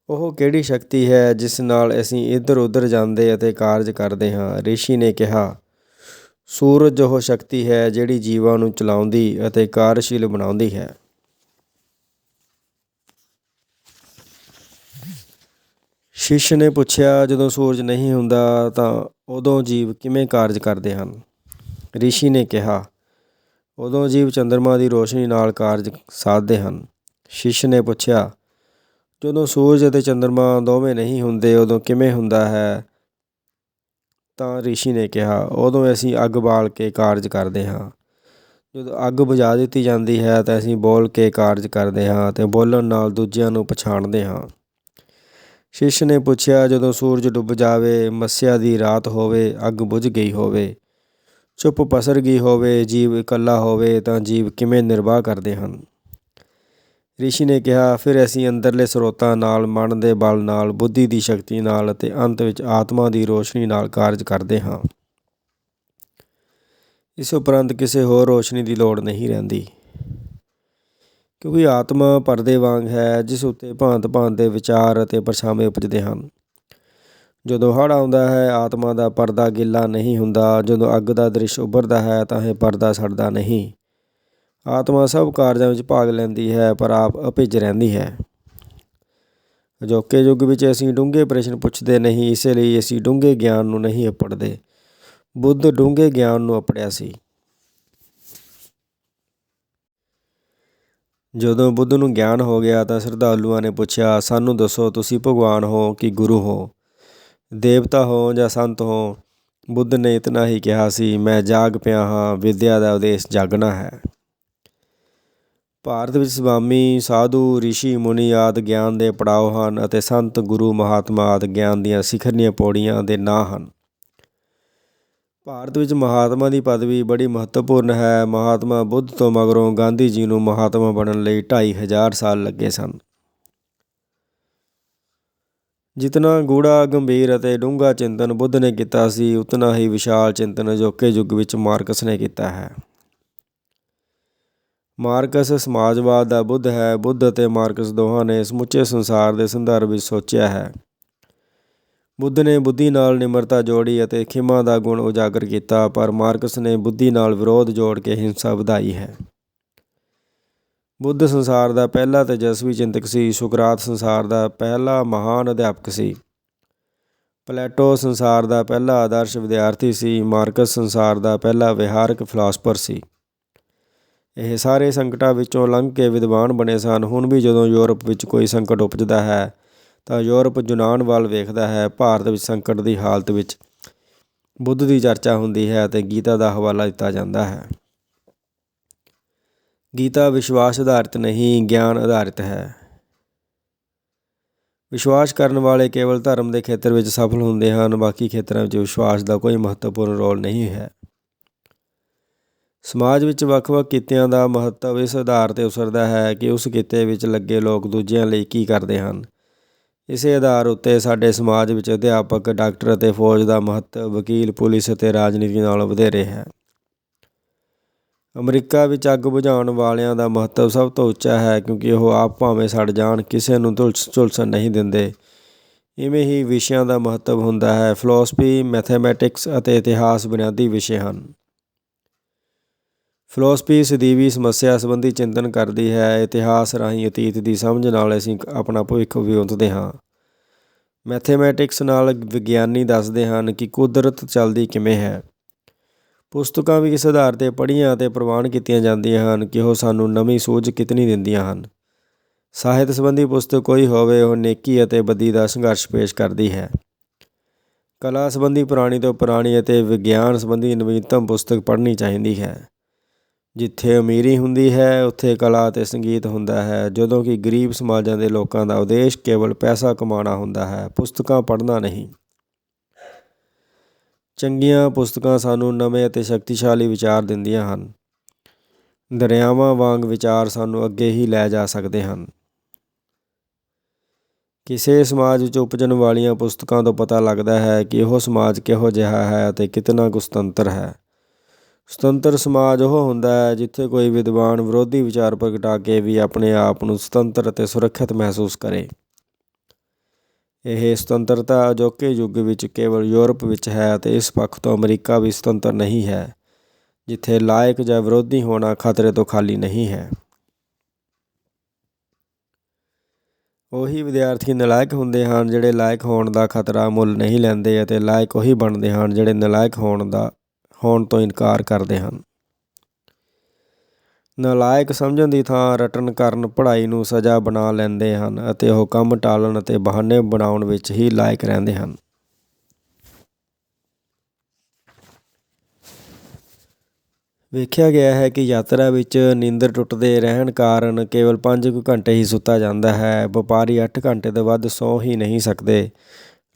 [SPEAKER 1] ਉਹ ਕਿਹੜੀ ਸ਼ਕਤੀ ਹੈ ਜਿਸ ਨਾਲ ਅਸੀਂ ਇੱਧਰ ਉੱਧਰ ਜਾਂਦੇ ਅਤੇ ਕਾਰਜ ਕਰਦੇ ਹਾਂ? ਰਿਸ਼ੀ ਨੇ ਕਿਹਾ, ਸੂਰਜ ਉਹ ਸ਼ਕਤੀ ਹੈ ਜਿਹੜੀ ਜੀਵਾਂ ਨੂੰ ਚਲਾਉਂਦੀ ਅਤੇ ਕਾਰਜਸ਼ੀਲ ਬਣਾਉਂਦੀ ਹੈ। ਸ਼ਿਸ਼ ਨੇ ਪੁੱਛਿਆ, ਜਦੋਂ ਸੂਰਜ ਨਹੀਂ ਹੁੰਦਾ ਤਾਂ ਉਦੋਂ ਜੀਵ ਕਿਵੇਂ ਕਾਰਜ ਕਰਦੇ ਹਨ? ਰਿਸ਼ੀ ਨੇ ਕਿਹਾ, ਉਦੋਂ ਜੀਵ ਚੰਦਰਮਾ ਦੀ ਰੋਸ਼ਨੀ ਨਾਲ ਕਾਰਜ ਸਾਧਦੇ ਹਨ। ਸ਼ਿਸ਼ ਨੇ ਪੁੱਛਿਆ, ਜਦੋਂ ਸੂਰਜ ਅਤੇ ਚੰਦਰਮਾ ਦੋਵੇਂ ਨਹੀਂ ਹੁੰਦੇ ਉਦੋਂ ਕਿਵੇਂ ਹੁੰਦਾ ਹੈ? ਤਾਂ ਰਿਸ਼ੀ ਨੇ ਕਿਹਾ, ਉਦੋਂ ਅਸੀਂ ਅੱਗ ਬਾਲ ਕੇ ਕਾਰਜ ਕਰਦੇ ਹਾਂ। ਜਦੋਂ ਅੱਗ ਬੁਝਾ ਦਿੱਤੀ ਜਾਂਦੀ ਹੈ ਤਾਂ ਅਸੀਂ ਬੋਲ ਕੇ ਕਾਰਜ ਕਰਦੇ ਹਾਂ ਅਤੇ ਬੋਲਣ ਨਾਲ ਦੂਜਿਆਂ ਨੂੰ ਪਛਾਣਦੇ ਹਾਂ। ਸ਼ਿਸ਼ ਨੇ ਪੁੱਛਿਆ, ਜਦੋਂ ਸੂਰਜ ਡੁੱਬ ਜਾਵੇ, ਮੱਸਿਆ ਦੀ ਰਾਤ ਹੋਵੇ, ਅੱਗ ਬੁਝ ਗਈ ਹੋਵੇ, ਚੁੱਪ ਪਸਰ ਗਈ ਹੋਵੇ, ਜੀਵ ਇਕੱਲਾ ਹੋਵੇ ਤਾਂ ਜੀਵ ਕਿਵੇਂ ਨਿਰਵਾਹ ਕਰਦੇ ਹਨ? ਰਿਸ਼ੀ ਨੇ ਕਿਹਾ, ਫਿਰ ਅਸੀਂ ਅੰਦਰਲੇ ਸਰੋਤਾਂ ਨਾਲ, ਮਨ ਦੇ ਬਲ ਨਾਲ, ਬੁੱਧੀ ਦੀ ਸ਼ਕਤੀ ਨਾਲ ਅਤੇ ਅੰਤ ਵਿੱਚ ਆਤਮਾ ਦੀ ਰੋਸ਼ਨੀ ਨਾਲ ਕਾਰਜ ਕਰਦੇ ਹਾਂ। ਇਸ ਉਪਰੰਤ ਕਿਸੇ ਹੋਰ ਰੋਸ਼ਨੀ ਦੀ ਲੋੜ ਨਹੀਂ ਰਹਿੰਦੀ, ਕਿਉਂਕਿ ਆਤਮਾ ਪਰਦੇ ਵਾਂਗ ਹੈ ਜਿਸ ਉੱਤੇ ਭਾਂਤ ਭਾਂਤ ਦੇ ਵਿਚਾਰ ਅਤੇ ਪਰਛਾਵੇਂ ਉਪਜਦੇ ਹਨ। ਜਦੋਂ ਹੜ੍ਹ ਆਉਂਦਾ ਹੈ ਆਤਮਾ ਦਾ ਪਰਦਾ ਗਿੱਲਾ ਨਹੀਂ ਹੁੰਦਾ। ਜਦੋਂ ਅੱਗ ਦਾ ਦ੍ਰਿਸ਼ ਉੱਭਰਦਾ ਹੈ ਤਾਂ ਇਹ ਪਰਦਾ ਸੜਦਾ ਨਹੀਂ। ਆਤਮਾ ਸਭ ਕਾਰਜਾਂ ਵਿੱਚ ਭਾਗ ਲੈਂਦੀ ਹੈ ਪਰ ਆਪ ਅਭਿੱਜ ਰਹਿੰਦੀ ਹੈ। ਅਜੋਕੇ ਯੁੱਗ ਵਿੱਚ ਅਸੀਂ ਡੂੰਘੇ ਪ੍ਰਸ਼ਨ ਪੁੱਛਦੇ ਨਹੀਂ, ਇਸੇ ਲਈ ਅਸੀਂ ਡੂੰਘੇ ਗਿਆਨ ਨੂੰ ਨਹੀਂ ਅਪੜਦੇ। ਬੁੱਧ ਡੂੰਘੇ ਗਿਆਨ ਨੂੰ ਅਪੜਿਆ ਸੀ। ਜਦੋਂ ਬੁੱਧ ਨੂੰ ਗਿਆਨ ਹੋ ਗਿਆ ਤਾਂ ਸ਼ਰਧਾਲੂਆਂ ਨੇ ਪੁੱਛਿਆ, ਸਾਨੂੰ ਦੱਸੋ, ਤੁਸੀਂ ਭਗਵਾਨ ਹੋ ਕਿ ਗੁਰੂ ਹੋ, ਦੇਵਤਾ ਹੋ ਜਾਂ ਸੰਤ ਹੋ? ਬੁੱਧ ਨੇ ਇਤਨਾ ਹੀ ਕਿਹਾ ਸੀ, ਮੈਂ ਜਾਗ ਪਿਆ ਹਾਂ, ਵਿੱਦਿਆ ਦਾ ਉਦੇਸ਼ ਜਾਗਣਾ ਹੈ। ਭਾਰਤ ਵਿੱਚ ਸਵਾਮੀ, ਸਾਧੂ, ਰਿਸ਼ੀ, ਮੁਨੀ ਆਦਿ ਗਿਆਨ ਦੇ ਪੜਾਅ ਹਨ ਅਤੇ ਸੰਤ, ਗੁਰੂ, ਮਹਾਤਮਾ ਆਦਿ ਗਿਆਨ ਦੀਆਂ ਸਿਖਰਲੀਆਂ ਪੌੜੀਆਂ ਦੇ ਨਾਂ ਹਨ। ਭਾਰਤ ਵਿੱਚ ਮਹਾਤਮਾ ਦੀ ਪਦਵੀ ਬੜੀ ਮਹੱਤਵਪੂਰਨ ਹੈ। ਮਹਾਤਮਾ ਬੁੱਧ ਤੋਂ ਮਗਰੋਂ ਗਾਂਧੀ ਜੀ ਨੂੰ ਮਹਾਤਮਾ ਬਣਨ ਲਈ 2500 ਸਾਲ ਲੱਗੇ ਸਨ। ਜਿਤਨਾ ਗੂੜਾ, ਗੰਭੀਰ ਅਤੇ ਡੂੰਘਾ ਚਿੰਤਨ ਬੁੱਧ ਨੇ ਕੀਤਾ ਸੀ, ਉਤਨਾ ਹੀ ਵਿਸ਼ਾਲ ਚਿੰਤਨ ਅਜੋਕੇ ਯੁੱਗ ਵਿੱਚ ਮਾਰਕਸ ਨੇ ਕੀਤਾ ਹੈ। ਮਾਰਕਸ ਸਮਾਜਵਾਦ ਦਾ ਬੁੱਧ ਹੈ। ਬੁੱਧ ਅਤੇ ਮਾਰਕਸ ਦੋਹਾਂ ਨੇ ਸਮੁੱਚੇ ਸੰਸਾਰ ਦੇ ਸੰਦਰਭ ਵਿੱਚ ਸੋਚਿਆ ਹੈ। ਬੁੱਧ ਨੇ ਬੁੱਧੀ ਨਾਲ ਨਿਮਰਤਾ ਜੋੜੀ ਅਤੇ ਖਿਮਾ ਦਾ ਗੁਣ ਉਜਾਗਰ ਕੀਤਾ, ਪਰ ਮਾਰਕਸ ਨੇ ਬੁੱਧੀ ਨਾਲ ਵਿਰੋਧ ਜੋੜ ਕੇ ਹਿੰਸਾ ਵਧਾਈ ਹੈ। ਬੁੱਧ ਸੰਸਾਰ ਦਾ ਪਹਿਲਾ ਤੇਜਸਵੀ ਚਿੰਤਕ ਸੀ। ਸੁਕਰਾਤ ਸੰਸਾਰ ਦਾ ਪਹਿਲਾ ਮਹਾਨ ਅਧਿਆਪਕ ਸੀ। ਪਲੈਟੋ ਸੰਸਾਰ ਦਾ ਪਹਿਲਾ ਆਦਰਸ਼ ਵਿਦਿਆਰਥੀ ਸੀ। ਮਾਰਕਸ ਸੰਸਾਰ ਦਾ ਪਹਿਲਾ ਵਿਹਾਰਕ ਫਿਲਾਸਫਰ ਸੀ। ਇਹ ਸਾਰੇ ਸੰਕਟਾਂ ਵਿੱਚੋਂ ਲੰਘ ਕੇ ਵਿਦਵਾਨ ਬਣੇ ਸਨ। ਹੁਣ ਵੀ ਜਦੋਂ ਯੂਰਪ ਵਿੱਚ ਕੋਈ ਸੰਕਟ ਉਪਜਦਾ ਹੈ ਤਾਂ ਯੂਰਪ ਯੂਨਾਨ ਵੱਲ ਵੇਖਦਾ ਹੈ। ਭਾਰਤ ਵਿੱਚ ਸੰਕਟ ਦੀ ਹਾਲਤ ਵਿੱਚ ਬੁੱਧ ਦੀ ਚਰਚਾ ਹੁੰਦੀ ਹੈ ਅਤੇ ਗੀਤਾ ਦਾ ਹਵਾਲਾ ਦਿੱਤਾ ਜਾਂਦਾ ਹੈ। ਗੀਤਾ ਵਿਸ਼ਵਾਸ ਆਧਾਰਿਤ ਨਹੀਂ, ਗਿਆਨ ਆਧਾਰਿਤ ਹੈ। ਵਿਸ਼ਵਾਸ ਕਰਨ ਵਾਲੇ ਕੇਵਲ ਧਰਮ ਦੇ ਖੇਤਰ ਵਿੱਚ ਸਫਲ ਹੁੰਦੇ ਹਨ। ਬਾਕੀ ਖੇਤਰਾਂ ਵਿੱਚ ਵਿਸ਼ਵਾਸ ਦਾ ਕੋਈ ਮਹੱਤਵਪੂਰਨ ਰੋਲ ਨਹੀਂ ਹੈ। ਸਮਾਜ ਵਿੱਚ ਵੱਖ-ਵੱਖ ਕਿੱਤਿਆਂ ਦਾ ਮਹੱਤਵ ਇਸ ਆਧਾਰ 'ਤੇ ਉਸਰਦਾ ਹੈ ਕਿ ਉਸ ਕਿੱਤੇ ਵਿੱਚ ਲੱਗੇ ਲੋਕ ਦੂਜਿਆਂ ਲਈ ਕੀ ਕਰਦੇ ਹਨ। ਇਸੇ ਆਧਾਰ ਉੱਤੇ ਸਾਡੇ ਸਮਾਜ ਵਿੱਚ ਅਧਿਆਪਕ, ਡਾਕਟਰ ਅਤੇ ਫੌਜ ਦਾ ਮਹੱਤਵ ਵਕੀਲ, ਪੁਲਿਸ ਅਤੇ ਰਾਜਨੀਤੀ ਨਾਲੋਂ ਵਧੇਰੇ ਹੈ। ਅਮਰੀਕਾ ਵਿੱਚ ਅੱਗ ਬੁਝਾਉਣ ਵਾਲਿਆਂ ਦਾ ਮਹੱਤਵ ਸਭ ਤੋਂ ਉੱਚਾ ਹੈ, ਕਿਉਂਕਿ ਉਹ ਆਪ ਭਾਵੇਂ ਸੜ ਜਾਣ, ਕਿਸੇ ਨੂੰ ਝੁਲਸਣ ਨਹੀਂ ਦਿੰਦੇ। ਇਵੇਂ ਹੀ ਵਿਸ਼ਿਆਂ ਦਾ ਮਹੱਤਵ ਹੁੰਦਾ ਹੈ। ਫਿਲਾਸਫੀ, ਮੈਥੇਮੈਟਿਕਸ ਅਤੇ ਇਤਿਹਾਸ ਬੁਨਿਆਦੀ ਵਿਸ਼ੇ ਹਨ। ਫਿਲਾਸਫੀ ਸਦੀਵੀ ਸਮੱਸਿਆ ਸੰਬੰਧੀ ਚਿੰਤਨ ਕਰਦੀ ਹੈ। ਇਤਿਹਾਸ ਰਾਹੀਂ ਅਤੀਤ ਦੀ ਸਮਝ ਨਾਲ ਅਸੀਂ ਆਪਣਾ ਭਵਿੱਖ ਵਿਉਂਤਦੇ ਹਾਂ। ਮੈਥੇਮੈਟਿਕਸ ਨਾਲ ਵਿਗਿਆਨੀ ਦੱਸਦੇ ਹਨ ਕਿ ਕੁਦਰਤ ਚੱਲਦੀ ਕਿਵੇਂ ਹੈ। ਪੁਸਤਕਾਂ ਵੀ ਇਸ ਆਧਾਰ 'ਤੇ ਪੜ੍ਹੀਆਂ ਅਤੇ ਪ੍ਰਵਾਨ ਕੀਤੀਆਂ ਜਾਂਦੀਆਂ ਹਨ ਕਿ ਉਹ ਸਾਨੂੰ ਨਵੀਂ ਸੂਝ ਕਿਤਨੀ ਦਿੰਦੀਆਂ ਹਨ। ਸਾਹਿਤ ਸੰਬੰਧੀ ਪੁਸਤਕ ਕੋਈ ਹੋਵੇ, ਉਹ ਨੇਕੀ ਅਤੇ ਬਦੀ ਦਾ ਸੰਘਰਸ਼ ਪੇਸ਼ ਕਰਦੀ ਹੈ। ਕਲਾ ਸੰਬੰਧੀ ਪੁਰਾਣੀ ਤੋਂ ਪੁਰਾਣੀ ਅਤੇ ਵਿਗਿਆਨ ਸੰਬੰਧੀ ਨਵੀਨਤਮ ਪੁਸਤਕ ਪੜ੍ਹਨੀ ਚਾਹੀਦੀ ਹੈ। ਜਿੱਥੇ ਅਮੀਰੀ ਹੁੰਦੀ ਹੈ, ਉੱਥੇ ਕਲਾ ਅਤੇ ਸੰਗੀਤ ਹੁੰਦਾ ਹੈ, ਜਦੋਂ ਕਿ ਗਰੀਬ ਸਮਾਜਾਂ ਦੇ ਲੋਕਾਂ ਦਾ ਉਦੇਸ਼ ਕੇਵਲ ਪੈਸਾ ਕਮਾਉਣਾ ਹੁੰਦਾ ਹੈ, ਪੁਸਤਕਾਂ ਪੜ੍ਹਨਾ ਨਹੀਂ। ਚੰਗੀਆਂ ਪੁਸਤਕਾਂ ਸਾਨੂੰ ਨਵੇਂ ਅਤੇ ਸ਼ਕਤੀਸ਼ਾਲੀ ਵਿਚਾਰ ਦਿੰਦੀਆਂ ਹਨ। ਦਰਿਆਵਾਂ ਵਾਂਗ ਵਿਚਾਰ ਸਾਨੂੰ ਅੱਗੇ ਹੀ ਲੈ ਜਾ ਸਕਦੇ ਹਨ। ਕਿਸੇ ਸਮਾਜ ਵਿੱਚ ਉਪਜਣ ਵਾਲੀਆਂ ਪੁਸਤਕਾਂ ਤੋਂ ਪਤਾ ਲੱਗਦਾ ਹੈ ਕਿ ਉਹ ਸਮਾਜ ਕਿਹੋ ਜਿਹਾ ਹੈ ਅਤੇ ਕਿਤਨਾ ਕੁ ਸੁਤੰਤਰ ਹੈ। ਸੁਤੰਤਰ ਸਮਾਜ ਉਹ ਹੁੰਦਾ ਹੈ ਜਿੱਥੇ ਕੋਈ ਵਿਦਵਾਨ ਵਿਰੋਧੀ ਵਿਚਾਰ ਪ੍ਰਗਟਾ ਕੇ ਵੀ ਆਪਣੇ ਆਪ ਨੂੰ ਸੁਤੰਤਰ ਅਤੇ ਸੁਰੱਖਿਅਤ ਮਹਿਸੂਸ ਕਰੇ। ਇਹ ਸੁਤੰਤਰਤਾ ਅਜੋਕੇ ਯੁੱਗ ਵਿੱਚ ਕੇਵਲ ਯੂਰਪ ਵਿੱਚ ਹੈ ਅਤੇ ਇਸ ਪੱਖ ਤੋਂ ਅਮਰੀਕਾ ਵੀ ਸੁਤੰਤਰ ਨਹੀਂ ਹੈ, ਜਿੱਥੇ ਲਾਇਕ ਜਾਂ ਵਿਰੋਧੀ ਹੋਣਾ ਖਤਰੇ ਤੋਂ ਖਾਲੀ ਨਹੀਂ ਹੈ। ਉਹੀ ਵਿਦਿਆਰਥੀ ਨਲਾਇਕ ਹੁੰਦੇ ਹਨ ਜਿਹੜੇ ਲਾਇਕ ਹੋਣ ਦਾ ਖਤਰਾ ਮੁੱਲ ਨਹੀਂ ਲੈਂਦੇ, ਅਤੇ ਲਾਇਕ ਉਹੀ ਬਣਦੇ ਹਨ ਜਿਹੜੇ ਨਲਾਇਕ ਹੋਣ ਤੋਂ ਇਨਕਾਰ ਕਰਦੇ ਹਨ। ਨਲਾਇਕ ਸਮਝਣ ਦੀ ਥਾਂ ਰਟਨ ਕਾਰਨ ਪੜ੍ਹਾਈ ਨੂੰ ਸਜ਼ਾ ਬਣਾ ਲੈਂਦੇ ਹਨ ਅਤੇ ਉਹ ਕੰਮ ਟਾਲਣ ਅਤੇ ਬਹਾਨੇ ਬਣਾਉਣ ਵਿੱਚ ਹੀ ਲਾਇਕ ਰਹਿੰਦੇ ਹਨ। ਵੇਖਿਆ ਗਿਆ ਹੈ ਕਿ ਯਾਤਰਾ ਵਿੱਚ ਨੀਂਦਰ ਟੁੱਟਦੇ ਰਹਿਣ ਕਾਰਨ ਕੇਵਲ 5 ਕੁ ਘੰਟੇ ਹੀ ਸੁੱਤਾ ਜਾਂਦਾ ਹੈ। ਵਪਾਰੀ 8 ਘੰਟੇ ਤੋਂ ਵੱਧ ਸੌਂ ਹੀ ਨਹੀਂ ਸਕਦੇ।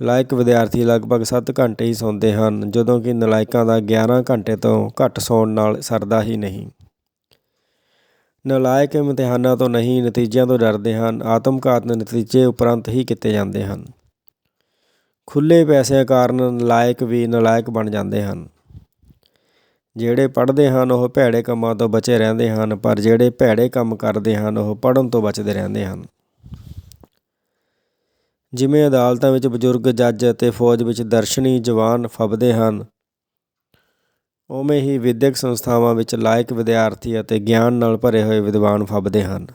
[SPEAKER 1] ਲਾਇਕ ਵਿਦਿਆਰਥੀ ਲਗਭਗ 7 ਘੰਟੇ ਹੀ ਸੌਂਦੇ ਹਨ, ਜਦੋਂ ਕਿ ਨਲਾਇਕਾਂ ਦਾ 11 ਘੰਟੇ ਤੋਂ ਘੱਟ ਸੌਣ ਨਾਲ ਸਰਦਾ ਹੀ ਨਹੀਂ। ਨਲਾਇਕ ਇਮਤਿਹਾਨਾਂ ਤੋਂ ਨਹੀਂ, ਨਤੀਜਿਆਂ ਤੋਂ ਡਰਦੇ ਹਨ। ਆਤਮਘਾਤ ਨਤੀਜੇ ਉਪਰੰਤ ਹੀ ਕੀਤੇ ਜਾਂਦੇ ਹਨ। ਖੁੱਲ੍ਹੇ ਪੈਸਿਆਂ ਕਾਰਨ ਨਲਾਇਕ ਵੀ ਨਲਾਇਕ ਬਣ ਜਾਂਦੇ ਹਨ। ਜਿਹੜੇ ਪੜ੍ਹਦੇ ਹਨ ਉਹ ਭੈੜੇ ਕੰਮਾਂ ਤੋਂ ਬਚੇ ਰਹਿੰਦੇ ਹਨ, ਪਰ ਜਿਹੜੇ ਭੈੜੇ ਕੰਮ ਕਰਦੇ ਹਨ ਉਹ ਪੜ੍ਹਨ ਤੋਂ ਬਚਦੇ ਰਹਿੰਦੇ ਹਨ। ਜਿਵੇਂ ਅਦਾਲਤਾਂ ਵਿੱਚ ਬਜ਼ੁਰਗ ਜੱਜ ਅਤੇ ਫੌਜ ਵਿੱਚ ਦਰਸ਼ਨੀ ਜਵਾਨ ਫੱਬਦੇ ਹਨ, ਉਵੇਂ ਹੀ ਵਿੱਦਿਅਕ ਸੰਸਥਾਵਾਂ ਵਿੱਚ ਲਾਇਕ ਵਿਦਿਆਰਥੀ ਅਤੇ ਗਿਆਨ ਨਾਲ ਭਰੇ ਹੋਏ ਵਿਦਵਾਨ ਫੱਬਦੇ ਹਨ।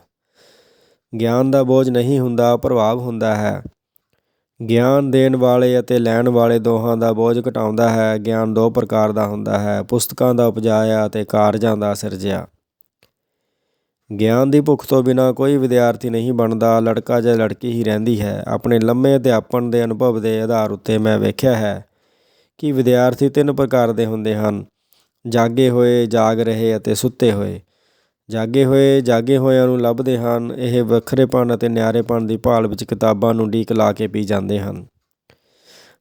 [SPEAKER 1] ਗਿਆਨ ਦਾ ਬੋਝ ਨਹੀਂ ਹੁੰਦਾ, ਪ੍ਰਭਾਵ ਹੁੰਦਾ ਹੈ। ਗਿਆਨ ਦੇਣ ਵਾਲੇ ਅਤੇ ਲੈਣ ਵਾਲੇ ਦੋਹਾਂ ਦਾ ਬੋਝ ਘਟਾਉਂਦਾ ਹੈ। ਗਿਆਨ 2 ਪ੍ਰਕਾਰ ਦਾ ਹੁੰਦਾ ਹੈ: ਪੁਸਤਕਾਂ ਦਾ ਉਪਜਾਇਆ ਅਤੇ ਕਾਰਜਾਂ ਦਾ ਸਿਰਜਿਆ। ਗਿਆਨ ਦੀ ਭੁੱਖ ਤੋਂ ਬਿਨਾਂ ਕੋਈ ਵਿਦਿਆਰਥੀ ਨਹੀਂ ਬਣਦਾ, ਲੜਕਾ ਜਾਂ ਲੜਕੀ ਹੀ ਰਹਿੰਦੀ ਹੈ। ਆਪਣੇ ਲੰਮੇ ਅਧਿਆਪਨ ਦੇ ਅਨੁਭਵ ਦੇ ਆਧਾਰ ਉੱਤੇ ਮੈਂ ਵੇਖਿਆ ਹੈ ਕਿ ਵਿਦਿਆਰਥੀ 3 ਪ੍ਰਕਾਰ ਦੇ ਹੁੰਦੇ ਹਨ: ਜਾਗੇ ਹੋਏ, ਜਾਗ ਰਹੇ ਅਤੇ ਸੁੱਤੇ ਹੋਏ। ਜਾਗੇ ਹੋਇਆਂ ਨੂੰ ਲੱਭਦੇ ਹਨ। ਇਹ ਵੱਖਰੇਪਣ ਅਤੇ ਨਿਆਰੇਪਣ ਦੀ ਭਾਲ ਵਿੱਚ ਕਿਤਾਬਾਂ ਨੂੰ ਢੀਕ ਲਾ ਕੇ ਪੀ ਜਾਂਦੇ ਹਨ।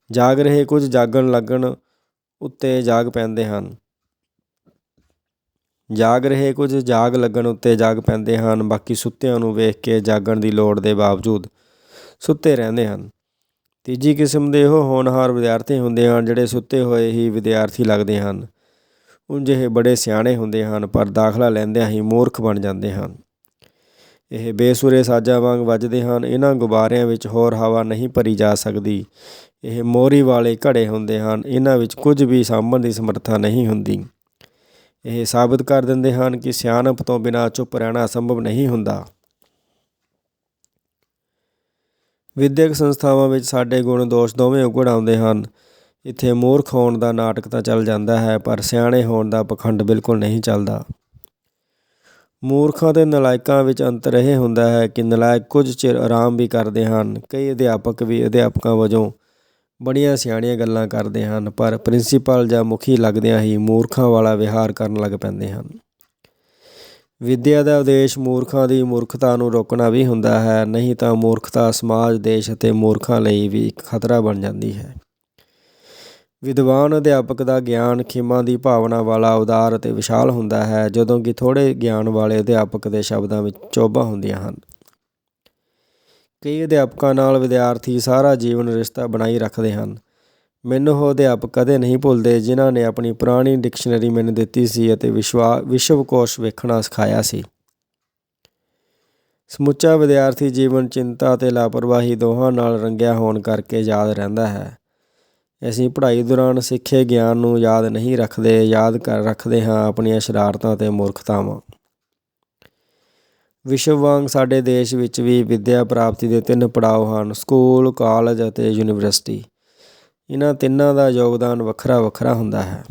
[SPEAKER 1] ਜਾਗ ਰਹੇ ਕੁਝ ਜਾਗਣ ਲੱਗਣ ਉੱਤੇ ਜਾਗ ਪੈਂਦੇ ਹਨ। ਜਾਗ ਰਹੇ ਕੁਝ ਜਾਗ ਲੱਗਣ ਉੱਤੇ ਜਾਗ ਪੈਂਦੇ ਹਨ, ਬਾਕੀ ਸੁੱਤਿਆਂ ਨੂੰ ਵੇਖ ਕੇ ਜਾਗਣ ਦੀ ਲੋੜ ਦੇ ਬਾਵਜੂਦ ਸੁੱਤੇ ਰਹਿੰਦੇ ਹਨ। ਤੀਜੀ ਕਿਸਮ ਦੇ ਉਹ ਹੋਣਹਾਰ ਵਿਦਿਆਰਥੀ ਹੁੰਦੇ ਹਨ ਜਿਹੜੇ ਸੁੱਤੇ ਹੋਏ ਹੀ ਵਿਦਿਆਰਥੀ ਲੱਗਦੇ ਹਨ। ਉਂਝ ਇਹ ਬੜੇ ਸਿਆਣੇ ਹੁੰਦੇ ਹਨ, ਪਰ ਦਾਖਲਾ ਲੈਂਦਿਆਂ ਹੀ ਮੂਰਖ ਬਣ ਜਾਂਦੇ ਹਨ। ਇਹ ਬੇਸੁਰੇ ਸਾਜ਼ਾਂ ਵਾਂਗ ਵੱਜਦੇ ਹਨ। ਇਹਨਾਂ ਗੁਬਾਰਿਆਂ ਵਿੱਚ ਹੋਰ ਹਵਾ ਨਹੀਂ ਭਰੀ ਜਾ ਸਕਦੀ। ਇਹ ਮੋਹਰੀ ਵਾਲੇ ਘੜੇ ਹੁੰਦੇ ਹਨ। ਇਹਨਾਂ ਵਿੱਚ ਕੁਝ ਵੀ ਸਾਂਭਣ ਦੀ ਸਮਰੱਥਾ ਨਹੀਂ ਹੁੰਦੀ। ਇਹ ਸਾਬਿਤ ਕਰ ਦਿੰਦੇ ਹਨ ਕਿ ਸਿਆਣਪ ਤੋਂ ਬਿਨਾਂ ਚੁੱਪ ਰਹਿਣਾ ਸੰਭਵ ਨਹੀਂ ਹੁੰਦਾ। ਵਿਦਿਅਕ ਸੰਸਥਾਵਾਂ ਵਿੱਚ ਸਾਡੇ ਗੁਣ ਦੋਸ਼ ਦੋਵੇਂ ਉਘੜ ਆਉਂਦੇ ਹਨ। ਇੱਥੇ ਮੂਰਖ ਹੋਣ ਦਾ ਨਾਟਕ ਤਾਂ ਚੱਲ ਜਾਂਦਾ ਹੈ, ਪਰ ਸਿਆਣੇ ਹੋਣ ਦਾ ਪਖੰਡ ਬਿਲਕੁਲ ਨਹੀਂ ਚੱਲਦਾ। ਮੂਰਖਾਂ ਅਤੇ ਨਲਾਇਕਾਂ ਵਿੱਚ ਅੰਤਰ ਇਹ ਹੁੰਦਾ ਹੈ ਕਿ ਨਲਾਇਕ ਕੁਝ ਚਿਰ ਆਰਾਮ ਵੀ ਕਰਦੇ ਹਨ। ਕਈ ਅਧਿਆਪਕ ਵੀ ਅਧਿਆਪਕਾਂ ਵਜੋਂ ਬੜੀਆਂ ਸਿਆਣੀਆਂ ਗੱਲਾਂ ਕਰਦੇ ਹਨ, ਪਰ ਪ੍ਰਿੰਸੀਪਲ ਜਾਂ ਮੁਖੀ ਲੱਗਦਿਆਂ ਹੀ ਮੂਰਖਾਂ ਵਾਲਾ ਵਿਹਾਰ ਕਰਨ ਲੱਗ ਪੈਂਦੇ ਹਨ। ਵਿੱਦਿਆ ਦਾ ਉਦੇਸ਼ ਮੂਰਖਾਂ ਦੀ ਮੂਰਖਤਾ ਨੂੰ ਰੋਕਣਾ ਵੀ ਹੁੰਦਾ ਹੈ, ਨਹੀਂ ਤਾਂ ਮੂਰਖਤਾ ਸਮਾਜ, ਦੇਸ਼ ਅਤੇ ਮੂਰਖਾਂ ਲਈ ਵੀ ਇੱਕ ਖਤਰਾ ਬਣ ਜਾਂਦੀ ਹੈ। ਵਿਦਵਾਨ ਅਧਿਆਪਕ ਦਾ ਗਿਆਨ ਖਿਮਾ ਦੀ ਭਾਵਨਾ ਵਾਲਾ, ਉਦਾਰ ਅਤੇ ਵਿਸ਼ਾਲ ਹੁੰਦਾ ਹੈ, ਜਦੋਂ ਕਿ ਥੋੜ੍ਹੇ ਗਿਆਨ ਵਾਲੇ ਅਧਿਆਪਕ ਦੇ ਸ਼ਬਦਾਂ ਵਿੱਚ ਚੋਭਾਂ ਹੁੰਦੀਆਂ ਹਨ। ਕਈ ਅਧਿਆਪਕਾਂ ਨਾਲ ਵਿਦਿਆਰਥੀ ਸਾਰਾ ਜੀਵਨ ਰਿਸ਼ਤਾ ਬਣਾਈ ਰੱਖਦੇ ਹਨ। ਮੈਨੂੰ ਉਹ ਅਧਿਆਪਕ ਕਦੇ ਨਹੀਂ ਭੁੱਲਦੇ ਜਿਨ੍ਹਾਂ ਨੇ ਆਪਣੀ ਪੁਰਾਣੀ ਡਿਕਸ਼ਨਰੀ ਮੈਨੂੰ ਦਿੱਤੀ ਸੀ ਅਤੇ ਵਿਸ਼ਵਕੋਸ਼ ਵੇਖਣਾ ਸਿਖਾਇਆ ਸੀ। ਸਮੁੱਚਾ ਵਿਦਿਆਰਥੀ ਜੀਵਨ ਚਿੰਤਾ ਅਤੇ ਲਾਪਰਵਾਹੀ ਦੋਹਾਂ ਨਾਲ ਰੰਗਿਆ ਹੋਣ ਕਰਕੇ ਯਾਦ ਰਹਿੰਦਾ ਹੈ। ਅਸੀਂ ਪੜ੍ਹਾਈ ਦੌਰਾਨ ਸਿੱਖੇ ਗਿਆਨ ਨੂੰ ਯਾਦ ਨਹੀਂ ਰੱਖਦੇ, ਰੱਖਦੇ ਹਾਂ ਆਪਣੀਆਂ ਸ਼ਰਾਰਤਾਂ ਅਤੇ ਮੂਰਖਤਾਵਾਂ। ਵਿਸ਼ਵ ਵਾਂਗ ਸਾਡੇ ਦੇਸ਼ ਵਿੱਚ ਵੀ ਵਿੱਦਿਆ ਪ੍ਰਾਪਤੀ ਦੇ 3 ਪੜਾਅ ਹਨ: ਸਕੂਲ, ਕਾਲਜ ਅਤੇ ਯੂਨੀਵਰਸਿਟੀ। ਇਹਨਾਂ ਤਿੰਨਾਂ ਦਾ ਯੋਗਦਾਨ ਵੱਖਰਾ ਵੱਖਰਾ ਹੁੰਦਾ ਹੈ।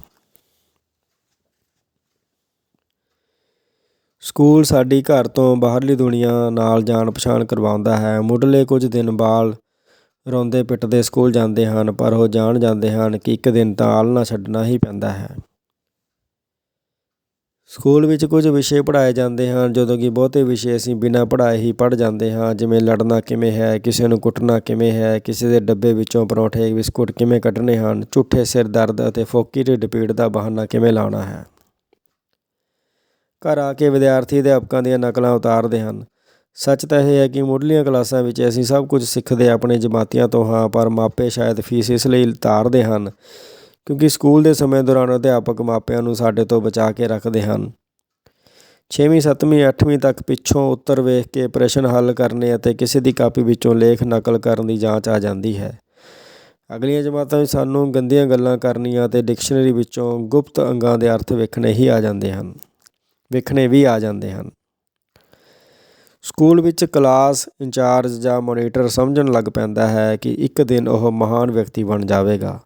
[SPEAKER 1] ਸਕੂਲ ਸਾਡੀ ਘਰ ਤੋਂ ਬਾਹਰਲੀ ਦੁਨੀਆ ਨਾਲ ਜਾਣ ਪਛਾਣ ਕਰਵਾਉਂਦਾ ਹੈ। ਮੁੱਢਲੇ ਕੁਝ ਦਿਨ ਬਾਲ ਰੋਂਦੇ ਪਿੱਟਦੇ ਸਕੂਲ ਜਾਂਦੇ ਹਨ, ਪਰ ਉਹ ਜਾਣ ਜਾਂਦੇ ਹਨ ਕਿ ਇੱਕ ਦਿਨ ਤਾਂ ਆਲ੍ਹਣਾ ਛੱਡਣਾ ਹੀ ਪੈਂਦਾ ਹੈ। ਸਕੂਲ ਵਿੱਚ ਕੁਝ ਵਿਸ਼ੇ ਪੜ੍ਹਾਏ ਜਾਂਦੇ ਹਨ, ਜਦੋਂ ਕਿ ਬਹੁਤੇ ਵਿਸ਼ੇ ਅਸੀਂ ਬਿਨਾਂ ਪੜ੍ਹਾਏ ਹੀ ਪੜ੍ਹ ਜਾਂਦੇ ਹਾਂ, ਜਿਵੇਂ ਲੜਨਾ ਕਿਵੇਂ ਹੈ, ਕਿਸੇ ਨੂੰ ਕੁੱਟਣਾ ਕਿਵੇਂ ਹੈ, ਕਿਸੇ ਦੇ ਡੱਬੇ ਵਿੱਚੋਂ ਪਰੌਂਠੇ ਬਿਸਕੁਟ ਕਿਵੇਂ ਕੱਢਣੇ ਹਨ, ਝੂਠੇ ਸਿਰ ਦਰਦ ਅਤੇ ਫੋਕੀ ਢਿੱਡ ਪੀੜ ਦਾ ਬਹਾਨਾ ਕਿਵੇਂ ਲਾਉਣਾ ਹੈ। ਘਰ ਆ ਕੇ ਵਿਦਿਆਰਥੀ ਅਧਿਆਪਕਾਂ ਦੀਆਂ ਨਕਲਾਂ ਉਤਾਰਦੇ ਹਨ। ਸੱਚ ਤਾਂ ਇਹ ਹੈ ਕਿ ਮੁੱਢਲੀਆਂ ਕਲਾਸਾਂ ਵਿੱਚ ਅਸੀਂ ਸਭ ਕੁਝ ਸਿੱਖਦੇ ਆਪਣੇ ਜਮਾਤੀਆਂ ਤੋਂ ਹਾਂ, ਪਰ ਮਾਪੇ ਸ਼ਾਇਦ ਫੀਸ ਇਸ ਲਈ ਉਤਾਰਦੇ ਹਨ ਕਿਉਂਕਿ ਸਕੂਲ ਦੇ ਸਮੇਂ ਦੌਰਾਨ ਅਧਿਆਪਕ ਮਾਪਿਆਂ ਨੂੰ ਸਾਡੇ ਤੋਂ ਬਚਾ ਕੇ ਰੱਖਦੇ ਹਨ। 6ਵੀਂ 7ਵੀਂ 8ਵੀਂ ਤੱਕ ਪਿੱਛੋਂ ਉੱਤਰ ਵੇਖ ਕੇ ਪ੍ਰਸ਼ਨ ਹੱਲ ਕਰਨੇ ਅਤੇ ਕਿਸੇ ਦੀ ਕਾਪੀ ਵਿੱਚੋਂ ਲੇਖ ਨਕਲ ਕਰਨ ਦੀ ਜਾਂਚ ਆ ਜਾਂਦੀ ਹੈ। ਅਗਲੀਆਂ ਜਮਾਤਾਂ ਵਿੱਚ ਸਾਨੂੰ ਗੰਦੀਆਂ ਗੱਲਾਂ ਕਰਨੀਆਂ ਅਤੇ ਡਿਕਸ਼ਨਰੀ ਵਿੱਚੋਂ ਗੁਪਤ ਅੰਗਾਂ ਦੇ ਅਰਥ ਵੇਖਣੇ ਵੀ ਆ ਜਾਂਦੇ ਹਨ। ਸਕੂਲ ਵਿੱਚ ਕਲਾਸ ਇੰਚਾਰਜ ਜਾਂ ਮੋਨੀਟਰ ਸਮਝਣ ਲੱਗ ਪੈਂਦਾ ਹੈ ਕਿ ਇੱਕ ਦਿਨ ਉਹ ਮਹਾਨ ਵਿਅਕਤੀ ਬਣ ਜਾਵੇਗਾ।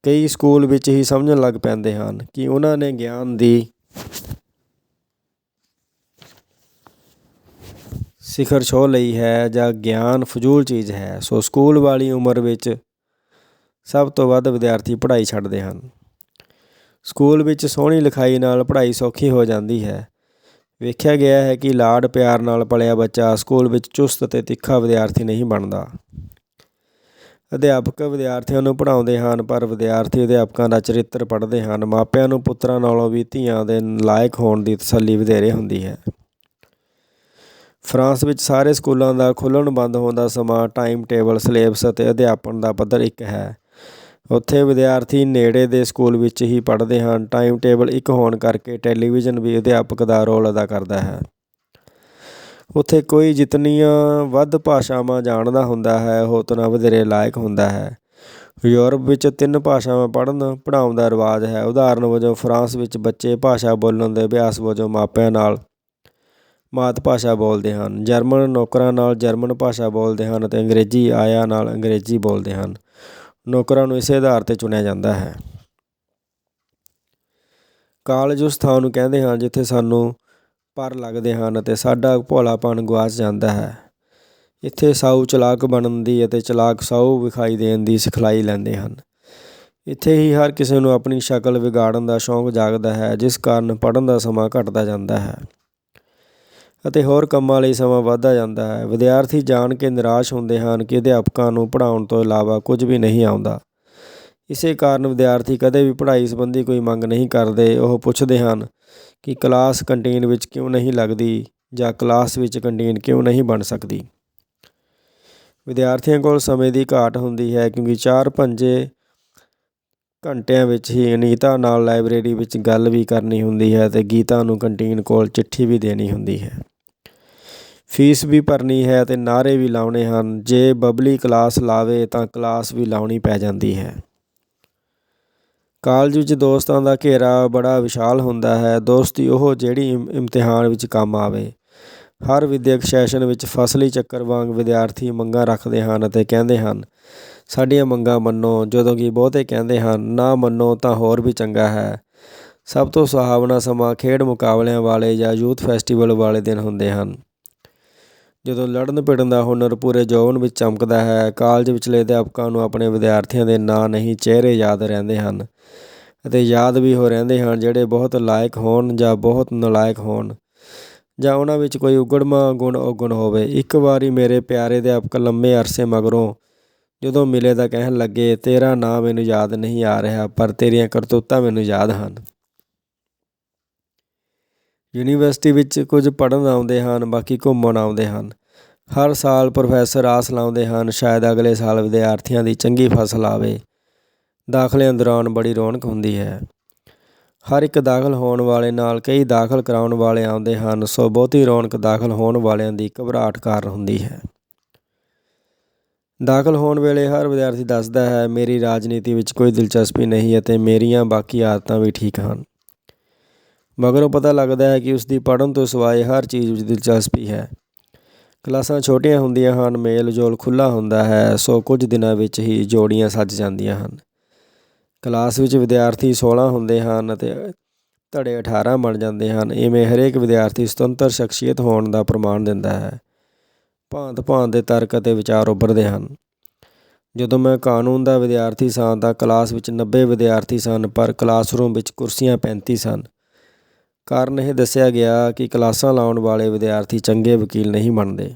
[SPEAKER 1] ਕਈ ਸਕੂਲ ਵਿੱਚ ਹੀ ਸਮਝਣ ਲੱਗ ਪੈਂਦੇ ਹਨ ਕਿ ਉਹਨਾਂ ਨੇ ਗਿਆਨ ਦੀ ਸਿਖਰ ਛੋਹ ਲਈ ਹੈ ਜਾਂ ਗਿਆਨ ਫਜ਼ੂਲ ਚੀਜ਼ ਹੈ। ਸੋ ਸਕੂਲ ਵਾਲੀ ਉਮਰ ਵਿੱਚ ਸਭ ਤੋਂ ਵੱਧ ਵਿਦਿਆਰਥੀ ਪੜ੍ਹਾਈ ਛੱਡਦੇ ਹਨ। ਸਕੂਲ ਵਿੱਚ ਸੋਹਣੀ ਲਿਖਾਈ ਨਾਲ ਪੜ੍ਹਾਈ ਸੌਖੀ ਹੋ ਜਾਂਦੀ ਹੈ। ਵੇਖਿਆ ਗਿਆ ਹੈ ਕਿ ਲਾਡ ਪਿਆਰ ਨਾਲ ਪਲਿਆ ਬੱਚਾ ਸਕੂਲ ਵਿੱਚ ਚੁਸਤ ਅਤੇ ਤਿੱਖਾ ਵਿਦਿਆਰਥੀ ਨਹੀਂ ਬਣਦਾ। ਅਧਿਆਪਕ ਵਿਦਿਆਰਥੀਆਂ ਨੂੰ ਪੜ੍ਹਾਉਂਦੇ ਹਨ, ਪਰ ਵਿਦਿਆਰਥੀ ਅਧਿਆਪਕਾਂ ਦਾ ਚਰਿੱਤਰ ਪੜ੍ਹਦੇ ਹਨ। ਮਾਪਿਆਂ ਨੂੰ ਪੁੱਤਰਾਂ ਨਾਲੋਂ ਵੀ ਧੀਆਂ ਦੇ ਲਾਇਕ ਹੋਣ ਦੀ ਤਸੱਲੀ ਵਧੇਰੇ ਹੁੰਦੀ ਹੈ। ਫਰਾਂਸ ਵਿੱਚ ਸਾਰੇ ਸਕੂਲਾਂ ਦਾ ਖੁੱਲ੍ਹਣ ਬੰਦ ਹੋਣ ਦਾ ਸਮਾਂ, ਟਾਈਮ ਟੇਬਲ, ਸਿਲੇਬਸ ਅਤੇ ਅਧਿਆਪਨ ਦਾ ਪੱਧਰ ਇੱਕ ਹੈ। ਉੱਥੇ ਵਿਦਿਆਰਥੀ ਨੇੜੇ ਦੇ ਸਕੂਲ ਵਿੱਚ ਹੀ ਪੜ੍ਹਦੇ ਹਨ। ਟਾਈਮ ਟੇਬਲ ਇੱਕ ਹੋਣ ਕਰਕੇ ਟੈਲੀਵਿਜ਼ਨ ਵੀ ਅਧਿਆਪਕ ਦਾ ਰੋਲ ਅਦਾ ਕਰਦਾ ਹੈ। ਉੱਥੇ ਕੋਈ ਜਿਤਨੀਆਂ ਵੱਧ ਭਾਸ਼ਾਵਾਂ ਜਾਣਦਾ ਹੁੰਦਾ ਹੈ, ਉਹ ਉਤਨਾ ਵਧੇਰੇ ਲਾਇਕ ਹੁੰਦਾ ਹੈ। ਯੂਰਪ ਵਿੱਚ 3 ਭਾਸ਼ਾਵਾਂ ਪੜ੍ਹਾਉਣ ਦਾ ਰਿਵਾਜ ਹੈ। ਉਦਾਹਰਨ ਵਜੋਂ ਫਰਾਂਸ ਵਿੱਚ ਬੱਚੇ ਭਾਸ਼ਾ ਬੋਲਣ ਦੇ ਅਭਿਆਸ ਵਜੋਂ ਮਾਪਿਆਂ ਨਾਲ ਮਾਤ ਭਾਸ਼ਾ ਬੋਲਦੇ ਹਨ, ਜਰਮਨ ਨੌਕਰਾਂ ਨਾਲ ਜਰਮਨ ਭਾਸ਼ਾ ਬੋਲਦੇ ਹਨ ਅਤੇ ਅੰਗਰੇਜ਼ੀ ਆਇਆ ਨਾਲ ਅੰਗਰੇਜ਼ੀ ਬੋਲਦੇ ਹਨ। ਨੌਕਰਾਂ ਨੂੰ ਇਸੇ ਆਧਾਰ 'ਤੇ ਚੁਣਿਆ ਜਾਂਦਾ ਹੈ। ਕਾਲਜ ਉਸ ਥਾਂ ਨੂੰ ਕਹਿੰਦੇ ਹਨ ਜਿੱਥੇ ਸਾਨੂੰ ਪਰ ਲੱਗਦੇ ਹਨ ਅਤੇ ਸਾਡਾ ਭੋਲਾਪਣ ਗੁਆਚ ਜਾਂਦਾ ਹੈ। ਇੱਥੇ ਸਾਊ ਚਲਾਕ ਬਣਨ ਦੀ ਅਤੇ ਚਲਾਕ ਸਾਊ ਵਿਖਾਈ ਦੇਣ ਦੀ ਸਿਖਲਾਈ ਲੈਂਦੇ ਹਨ। ਇੱਥੇ ਹੀ ਹਰ ਕਿਸੇ ਨੂੰ ਆਪਣੀ ਸ਼ਕਲ ਵਿਗਾੜਨ ਦਾ ਸ਼ੌਂਕ ਜਾਗਦਾ ਹੈ, ਜਿਸ ਕਾਰਨ ਪੜ੍ਹਨ ਦਾ ਸਮਾਂ ਘੱਟਦਾ ਜਾਂਦਾ ਹੈ ਅਤੇ ਹੋਰ ਕੰਮਾਂ ਲਈ ਸਮਾਂ ਵੱਧਦਾ ਜਾਂਦਾ ਹੈ। ਵਿਦਿਆਰਥੀ ਜਾਣ ਕੇ ਨਿਰਾਸ਼ ਹੁੰਦੇ ਹਨ ਕਿ ਅਧਿਆਪਕਾਂ ਨੂੰ ਪੜ੍ਹਾਉਣ ਤੋਂ ਇਲਾਵਾ ਕੁਝ ਵੀ ਨਹੀਂ ਆਉਂਦਾ। ਇਸੇ ਕਾਰਨ ਵਿਦਿਆਰਥੀ ਕਦੇ ਵੀ ਪੜ੍ਹਾਈ ਸੰਬੰਧੀ ਕੋਈ ਮੰਗ ਨਹੀਂ ਕਰਦੇ। ਉਹ ਪੁੱਛਦੇ ਹਨ ਕਿ ਕਲਾਸ ਕੰਟੀਨ ਵਿੱਚ ਕਿਉਂ ਨਹੀਂ ਲੱਗਦੀ ਜਾਂ ਕਲਾਸ ਵਿੱਚ ਕੰਟੀਨ ਕਿਉਂ ਨਹੀਂ ਬਣ ਸਕਦੀ। ਵਿਦਿਆਰਥੀਆਂ ਕੋਲ ਸਮੇਂ ਦੀ ਘਾਟ ਹੁੰਦੀ ਹੈ, ਕਿਉਂਕਿ 4-5 ਘੰਟਿਆਂ ਵਿੱਚ ਹੀ ਅਨੀਤਾ ਨਾਲ ਲਾਇਬ੍ਰੇਰੀ ਵਿੱਚ ਗੱਲ ਵੀ ਕਰਨੀ ਹੁੰਦੀ ਹੈ ਅਤੇ ਗੀਤਾ ਨੂੰ ਕੰਟੀਨ ਕੋਲ ਚਿੱਠੀ ਵੀ ਦੇਣੀ ਹੁੰਦੀ ਹੈ। ਫੀਸ ਵੀ ਭਰਨੀ ਹੈ ਅਤੇ ਨਾਅਰੇ ਵੀ ਲਾਉਣੇ ਹਨ। ਜੇ ਬਬਲੀ ਕਲਾਸ ਲਾਵੇ ਤਾਂ ਕਲਾਸ ਵੀ ਲਾਉਣੀ ਪੈ ਜਾਂਦੀ ਹੈ। ਕਾਲਜ ਵਿੱਚ ਦੋਸਤਾਂ ਦਾ ਘੇਰਾ ਬੜਾ ਵਿਸ਼ਾਲ ਹੁੰਦਾ ਹੈ। ਦੋਸਤੀ ਉਹ ਜਿਹੜੀ ਇਮਤਿਹਾਨ ਵਿੱਚ ਕੰਮ ਆਵੇ। ਹਰ ਵਿੱਦਿਅਕ ਸੈਸ਼ਨ ਵਿੱਚ ਫਸਲੀ ਚੱਕਰ ਵਾਂਗ ਵਿਦਿਆਰਥੀ ਮੰਗਾਂ ਰੱਖਦੇ ਹਨ ਅਤੇ ਕਹਿੰਦੇ ਹਨ, ਸਾਡੀਆਂ ਮੰਗਾਂ ਮੰਨੋ, ਜਦੋਂ ਕਿ ਬਹੁਤੇ ਕਹਿੰਦੇ ਹਨ, ਨਾ ਮੰਨੋ ਤਾਂ ਹੋਰ ਵੀ ਚੰਗਾ ਹੈ। ਸਭ ਤੋਂ ਸੁਹਾਵਣਾ ਸਮਾਂ ਖੇਡ ਮੁਕਾਬਲਿਆਂ ਵਾਲੇ ਜਾਂ ਯੂਥ ਫੈਸਟੀਵਲ ਵਾਲੇ ਦਿਨ ਹੁੰਦੇ ਹਨ, ਜਦੋਂ ਲੜਨ ਭਿੜਨ ਦਾ ਹੁਨਰ ਪੂਰੇ ਜੋਬਨ ਵਿੱਚ ਚਮਕਦਾ ਹੈ। ਕਾਲਜ ਵਿਚਲੇ ਅਧਿਆਪਕਾਂ ਨੂੰ ਆਪਣੇ ਵਿਦਿਆਰਥੀਆਂ ਦੇ ਨਾਂ ਨਹੀਂ, ਚਿਹਰੇ ਯਾਦ ਰਹਿੰਦੇ ਹਨ ਅਤੇ ਯਾਦ ਵੀ ਹੋ ਰਹਿੰਦੇ ਹਨ ਜਿਹੜੇ ਬਹੁਤ ਲਾਇਕ ਹੋਣ ਜਾਂ ਬਹੁਤ ਨਲਾਇਕ ਹੋਣ, ਜਾਂ ਉਹਨਾਂ ਵਿੱਚ ਕੋਈ ਉਗੜਵਾਂ ਗੁਣ ਔਗੁਣ ਹੋਵੇ। ਇੱਕ ਵਾਰੀ ਮੇਰੇ ਪਿਆਰੇ ਅਧਿਆਪਕ ਲੰਮੇ ਅਰਸੇ ਮਗਰੋਂ ਜਦੋਂ ਮਿਲੇ ਤਾਂ ਕਹਿਣ ਲੱਗੇ, ਤੇਰਾ ਨਾਂ ਮੈਨੂੰ ਯਾਦ ਨਹੀਂ ਆ ਰਿਹਾ, ਪਰ ਤੇਰੀਆਂ ਕਰਤੂਤਾਂ ਮੈਨੂੰ ਯਾਦ ਹਨ। ਯੂਨੀਵਰਸਿਟੀ ਵਿੱਚ ਕੁਝ ਪੜ੍ਹਨ ਆਉਂਦੇ ਹਨ, ਬਾਕੀ ਘੁੰਮਣ ਆਉਂਦੇ ਹਨ। ਹਰ ਸਾਲ ਪ੍ਰੋਫੈਸਰ ਆਸ ਲਾਉਂਦੇ ਹਨ, ਸ਼ਾਇਦ ਅਗਲੇ ਸਾਲ ਵਿਦਿਆਰਥੀਆਂ ਦੀ ਚੰਗੀ ਫਸਲ ਆਵੇ। ਦਾਖਲਿਆਂ ਦੌਰਾਨ ਬੜੀ ਰੌਣਕ ਹੁੰਦੀ ਹੈ। ਹਰ ਇੱਕ ਦਾਖਲ ਹੋਣ ਵਾਲੇ ਨਾਲ ਕਈ ਦਾਖਲ ਕਰਾਉਣ ਵਾਲੇ ਆਉਂਦੇ ਹਨ, ਸੋ ਬਹੁਤੀ ਰੌਣਕ ਦਾਖਲ ਹੋਣ ਵਾਲਿਆਂ ਦੀ ਘਬਰਾਹਟ ਕਾਰਨ ਹੁੰਦੀ ਹੈ। ਦਾਖਲ ਹੋਣ ਵੇਲੇ ਹਰ ਵਿਦਿਆਰਥੀ ਦੱਸਦਾ ਹੈ, ਮੇਰੀ ਰਾਜਨੀਤੀ ਵਿੱਚ ਕੋਈ ਦਿਲਚਸਪੀ ਨਹੀਂ ਅਤੇ ਮੇਰੀਆਂ ਬਾਕੀ ਆਦਤਾਂ ਵੀ ਠੀਕ ਹਨ। ਮਗਰੋਂ ਪਤਾ ਲੱਗਦਾ ਹੈ ਕਿ ਉਸਦੀ ਪੜ੍ਹਨ ਤੋਂ ਸਿਵਾਏ ਹਰ ਚੀਜ਼ ਵਿੱਚ ਦਿਲਚਸਪੀ ਹੈ। ਕਲਾਸਾਂ ਛੋਟੀਆਂ ਹੁੰਦੀਆਂ ਹਨ, ਮੇਲ ਜੋਲ ਖੁੱਲ੍ਹਾ ਹੁੰਦਾ ਹੈ, ਸੋ ਕੁਝ ਦਿਨਾਂ ਵਿੱਚ ਹੀ ਜੋੜੀਆਂ ਸੱਜ ਜਾਂਦੀਆਂ ਹਨ। ਕਲਾਸ ਵਿੱਚ ਵਿਦਿਆਰਥੀ 16 ਹੁੰਦੇ ਹਨ ਅਤੇ ਧੜੇ 18 ਬਣ ਜਾਂਦੇ ਹਨ। ਇਵੇਂ ਹਰੇਕ ਵਿਦਿਆਰਥੀ ਸੁਤੰਤਰ ਸ਼ਖਸੀਅਤ ਹੋਣ ਦਾ ਪ੍ਰਮਾਣ ਦਿੰਦਾ ਹੈ। ਭਾਂਤ ਭਾਂਤ ਦੇ ਤਰਕ ਅਤੇ ਵਿਚਾਰ ਉੱਭਰਦੇ ਹਨ। ਜਦੋਂ ਮੈਂ ਕਾਨੂੰਨ ਦਾ ਵਿਦਿਆਰਥੀ ਸਾਂ ਤਾਂ ਕਲਾਸ ਵਿੱਚ 90 ਵਿਦਿਆਰਥੀ ਸਨ, ਪਰ ਕਲਾਸਰੂਮ ਵਿੱਚ ਕੁਰਸੀਆਂ 35 ਸਨ। ਕਾਰਨ ਇਹ ਦੱਸਿਆ ਗਿਆ ਕਿ ਕਲਾਸਾਂ ਲਾਉਣ ਵਾਲੇ ਵਿਦਿਆਰਥੀ ਚੰਗੇ ਵਕੀਲ ਨਹੀਂ ਬਣਦੇ।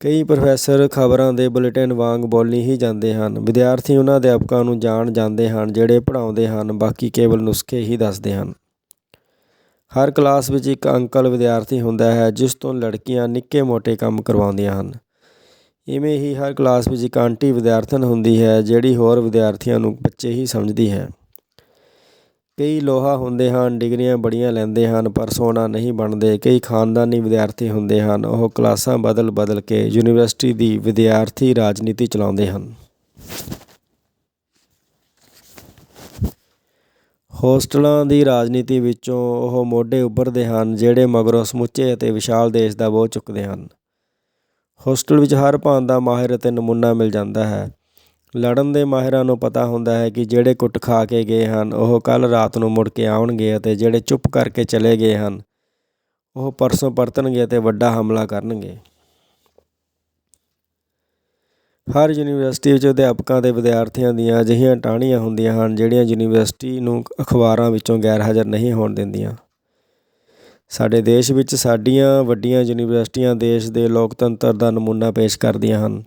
[SPEAKER 1] ਕਈ ਪ੍ਰੋਫੈਸਰ ਖਬਰਾਂ ਦੇ ਬੁਲੇਟਿਨ ਵਾਂਗ ਬੋਲੀ ਹੀ ਜਾਂਦੇ ਹਨ। ਵਿਦਿਆਰਥੀ ਉਹਨਾਂ ਅਧਿਆਪਕਾਂ ਨੂੰ ਜਾਣ ਜਾਂਦੇ ਹਨ ਜਿਹੜੇ ਪੜ੍ਹਾਉਂਦੇ ਹਨ, ਬਾਕੀ ਕੇਵਲ ਨੁਸਖੇ ਹੀ ਦੱਸਦੇ ਹਨ। ਹਰ ਕਲਾਸ ਵਿੱਚ ਇੱਕ ਅੰਕਲ ਵਿਦਿਆਰਥੀ ਹੁੰਦਾ ਹੈ, ਜਿਸ ਤੋਂ ਲੜਕੀਆਂ ਨਿੱਕੇ ਮੋਟੇ ਕੰਮ ਕਰਵਾਉਂਦੀਆਂ ਹਨ। ਇਵੇਂ ਹੀ ਹਰ ਕਲਾਸ ਵਿੱਚ ਇੱਕ ਆਂਟੀ ਵਿਦਿਆਰਥਣ ਹੁੰਦੀ ਹੈ, ਜਿਹੜੀ ਹੋਰ ਵਿਦਿਆਰਥੀਆਂ ਨੂੰ ਬੱਚੇ ਹੀ ਸਮਝਦੀ ਹੈ। ਕਈ ਲੋਹਾ ਹੁੰਦੇ ਹਨ, ਡਿਗਰੀਆਂ ਬੜੀਆਂ ਲੈਂਦੇ ਹਨ, ਪਰ ਸੋਨਾ ਨਹੀਂ ਬਣਦੇ। ਕਈ ਖਾਨਦਾਨੀ ਵਿਦਿਆਰਥੀ ਹੁੰਦੇ ਹਨ, ਉਹ ਕਲਾਸਾਂ ਬਦਲ ਬਦਲ ਕੇ ਯੂਨੀਵਰਸਿਟੀ ਦੀ ਵਿਦਿਆਰਥੀ ਰਾਜਨੀਤੀ ਚਲਾਉਂਦੇ ਹਨ। ਹੋਸਟਲਾਂ ਦੀ ਰਾਜਨੀਤੀ ਵਿੱਚੋਂ ਉਹ ਮੋਢੇ ਉੱਭਰਦੇ ਹਨ, ਜਿਹੜੇ ਮਗਰੋਂ ਸਮੁੱਚੇ ਅਤੇ ਵਿਸ਼ਾਲ ਦੇਸ਼ ਦਾ ਬੋਝ ਚੁੱਕਦੇ ਹਨ। ਹੋਸਟਲ ਵਿੱਚ ਹਰ ਭਾਂਤ ਦਾ ਮਾਹਿਰ ਅਤੇ ਨਮੂਨਾ ਮਿਲ ਜਾਂਦਾ ਹੈ। ਲੜਨ ਦੇ ਮਾਹਿਰਾਂ ਨੂੰ ਪਤਾ ਹੁੰਦਾ ਹੈ ਕਿ ਜਿਹੜੇ ਕੁੱਟ ਖਾ ਕੇ ਗਏ ਹਨ, ਉਹ ਕੱਲ੍ਹ ਰਾਤ ਨੂੰ ਮੁੜ ਕੇ ਆਉਣਗੇ ਅਤੇ ਜਿਹੜੇ ਚੁੱਪ ਕਰਕੇ ਚਲੇ ਗਏ ਹਨ, ਉਹ ਪਰਸੋਂ ਪਰਤਣਗੇ ਅਤੇ ਵੱਡਾ ਹਮਲਾ ਕਰਨਗੇ। ਹਰ ਯੂਨੀਵਰਸਿਟੀ ਵਿੱਚ ਅਧਿਆਪਕਾਂ ਅਤੇ ਵਿਦਿਆਰਥੀਆਂ ਦੀਆਂ ਅਜਿਹੀਆਂ ਟਾਹਣੀਆਂ ਹੁੰਦੀਆਂ ਹਨ, ਜਿਹੜੀਆਂ ਯੂਨੀਵਰਸਿਟੀ ਨੂੰ ਅਖਬਾਰਾਂ ਵਿੱਚੋਂ ਗੈਰ ਹਾਜ਼ਰ ਨਹੀਂ ਹੋਣ ਦਿੰਦੀਆਂ। ਸਾਡੇ ਦੇਸ਼ ਵਿੱਚ ਸਾਡੀਆਂ ਵੱਡੀਆਂ ਯੂਨੀਵਰਸਿਟੀਆਂ ਦੇਸ਼ ਦੇ ਲੋਕਤੰਤਰ ਦਾ ਨਮੂਨਾ ਪੇਸ਼ ਕਰਦੀਆਂ ਹਨ,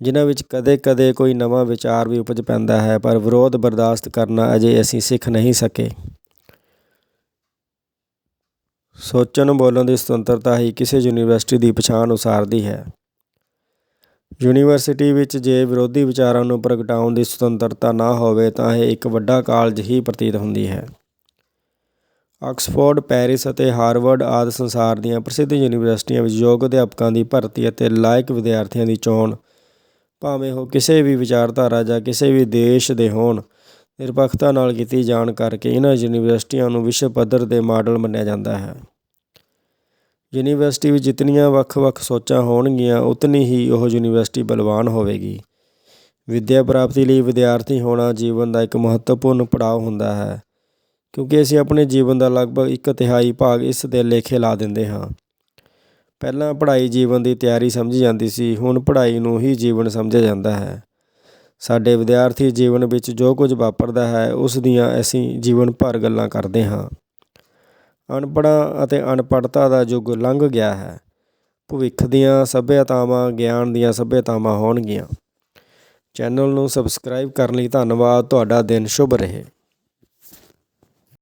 [SPEAKER 1] ਜਿਨ੍ਹਾਂ ਵਿੱਚ ਕਦੇ ਕਦੇ ਕੋਈ ਨਵਾਂ ਵਿਚਾਰ ਵੀ ਉਪਜ ਪੈਂਦਾ ਹੈ, ਪਰ ਵਿਰੋਧ ਬਰਦਾਸ਼ਤ ਕਰਨਾ ਅਜੇ ਅਸੀਂ ਸਿੱਖ ਨਹੀਂ ਸਕੇ। ਸੋਚਣ ਬੋਲਣ ਦੀ ਸੁਤੰਤਰਤਾ ਹੀ ਕਿਸੇ ਯੂਨੀਵਰਸਿਟੀ ਦੀ ਪਛਾਣ ਉਸਾਰਦੀ ਹੈ। ਯੂਨੀਵਰਸਿਟੀ ਵਿੱਚ ਜੇ ਵਿਰੋਧੀ ਵਿਚਾਰਾਂ ਨੂੰ ਪ੍ਰਗਟਾਉਣ ਦੀ ਸੁਤੰਤਰਤਾ ਨਾ ਹੋਵੇ ਤਾਂ ਇਹ ਇੱਕ ਵੱਡਾ ਕਾਲਜ ਹੀ ਪ੍ਰਤੀਤ ਹੁੰਦੀ ਹੈ। ਆਕਸਫੋਰਡ, ਪੈਰਿਸ ਅਤੇ ਹਾਰਵਰਡ ਆਦਿ ਸੰਸਾਰ ਦੀਆਂ ਪ੍ਰਸਿੱਧ ਯੂਨੀਵਰਸਿਟੀਆਂ ਵਿੱਚ ਯੋਗ ਅਧਿਆਪਕਾਂ ਦੀ ਭਰਤੀ ਅਤੇ ਲਾਇਕ ਵਿਦਿਆਰਥੀਆਂ ਦੀ ਚੋਣ, ਭਾਵੇਂ ਉਹ ਕਿਸੇ ਵੀ ਵਿਚਾਰਧਾਰਾ ਜਾਂ ਕਿਸੇ ਵੀ ਦੇਸ਼ ਦੇ ਹੋਣ, ਨਿਰਪੱਖਤਾ ਨਾਲ ਕੀਤੀ ਜਾਣ ਕਰਕੇ ਇਹਨਾਂ ਯੂਨੀਵਰਸਿਟੀਆਂ ਨੂੰ ਵਿਸ਼ਵ ਪੱਧਰ ਦੇ ਮਾਡਲ ਮੰਨਿਆ ਜਾਂਦਾ ਹੈ। ਯੂਨੀਵਰਸਿਟੀ ਵਿੱਚ ਜਿਤਨੀਆਂ ਵੱਖ-ਵੱਖ ਸੋਚਾਂ ਹੋਣਗੀਆਂ, ਉਤਨੀ ਹੀ ਉਹ ਯੂਨੀਵਰਸਿਟੀ ਬਲਵਾਨ ਹੋਵੇਗੀ। ਵਿੱਦਿਆ ਪ੍ਰਾਪਤੀ ਲਈ ਵਿਦਿਆਰਥੀ ਹੋਣਾ ਜੀਵਨ ਦਾ ਇੱਕ ਮਹੱਤਵਪੂਰਨ ਪੜਾਅ ਹੁੰਦਾ ਹੈ, ਕਿਉਂਕਿ ਅਸੀਂ ਆਪਣੇ ਜੀਵਨ ਦਾ ਲਗਭਗ 1/3 ਭਾਗ ਇਸ ਦੇ ਲੇਖੇ ਲਾ ਦਿੰਦੇ ਹਾਂ। ਪਹਿਲਾਂ ਪੜ੍ਹਾਈ ਜੀਵਨ ਦੀ ਤਿਆਰੀ ਸਮਝੀ ਜਾਂਦੀ ਸੀ, ਹੁਣ ਪੜ੍ਹਾਈ ਨੂੰ ਹੀ ਜੀਵਨ ਸਮਝਿਆ ਜਾਂਦਾ ਹੈ। ਸਾਡੇ ਵਿਦਿਆਰਥੀ ਜੀਵਨ ਵਿੱਚ ਜੋ ਕੁਝ ਵਾਪਰਦਾ ਹੈ, ਉਸ ਦੀਆਂ ਅਸੀਂ ਜੀਵਨ ਭਰ ਗੱਲਾਂ ਕਰਦੇ ਹਾਂ। ਅਨਪੜ੍ਹਾਂ ਅਤੇ ਅਨਪੜ੍ਹਤਾ ਦਾ ਯੁੱਗ ਲੰਘ ਗਿਆ ਹੈ। ਭਵਿੱਖ ਦੀਆਂ ਸੱਭਿਅਤਾਵਾਂ ਗਿਆਨ ਦੀਆਂ ਸੱਭਿਅਤਾਵਾਂ ਹੋਣਗੀਆਂ। ਚੈਨਲ ਨੂੰ ਸਬਸਕ੍ਰਾਈਬ ਕਰਨ ਲਈ ਧੰਨਵਾਦ। ਤੁਹਾਡਾ ਦਿਨ ਸ਼ੁਭ ਰਹੇ।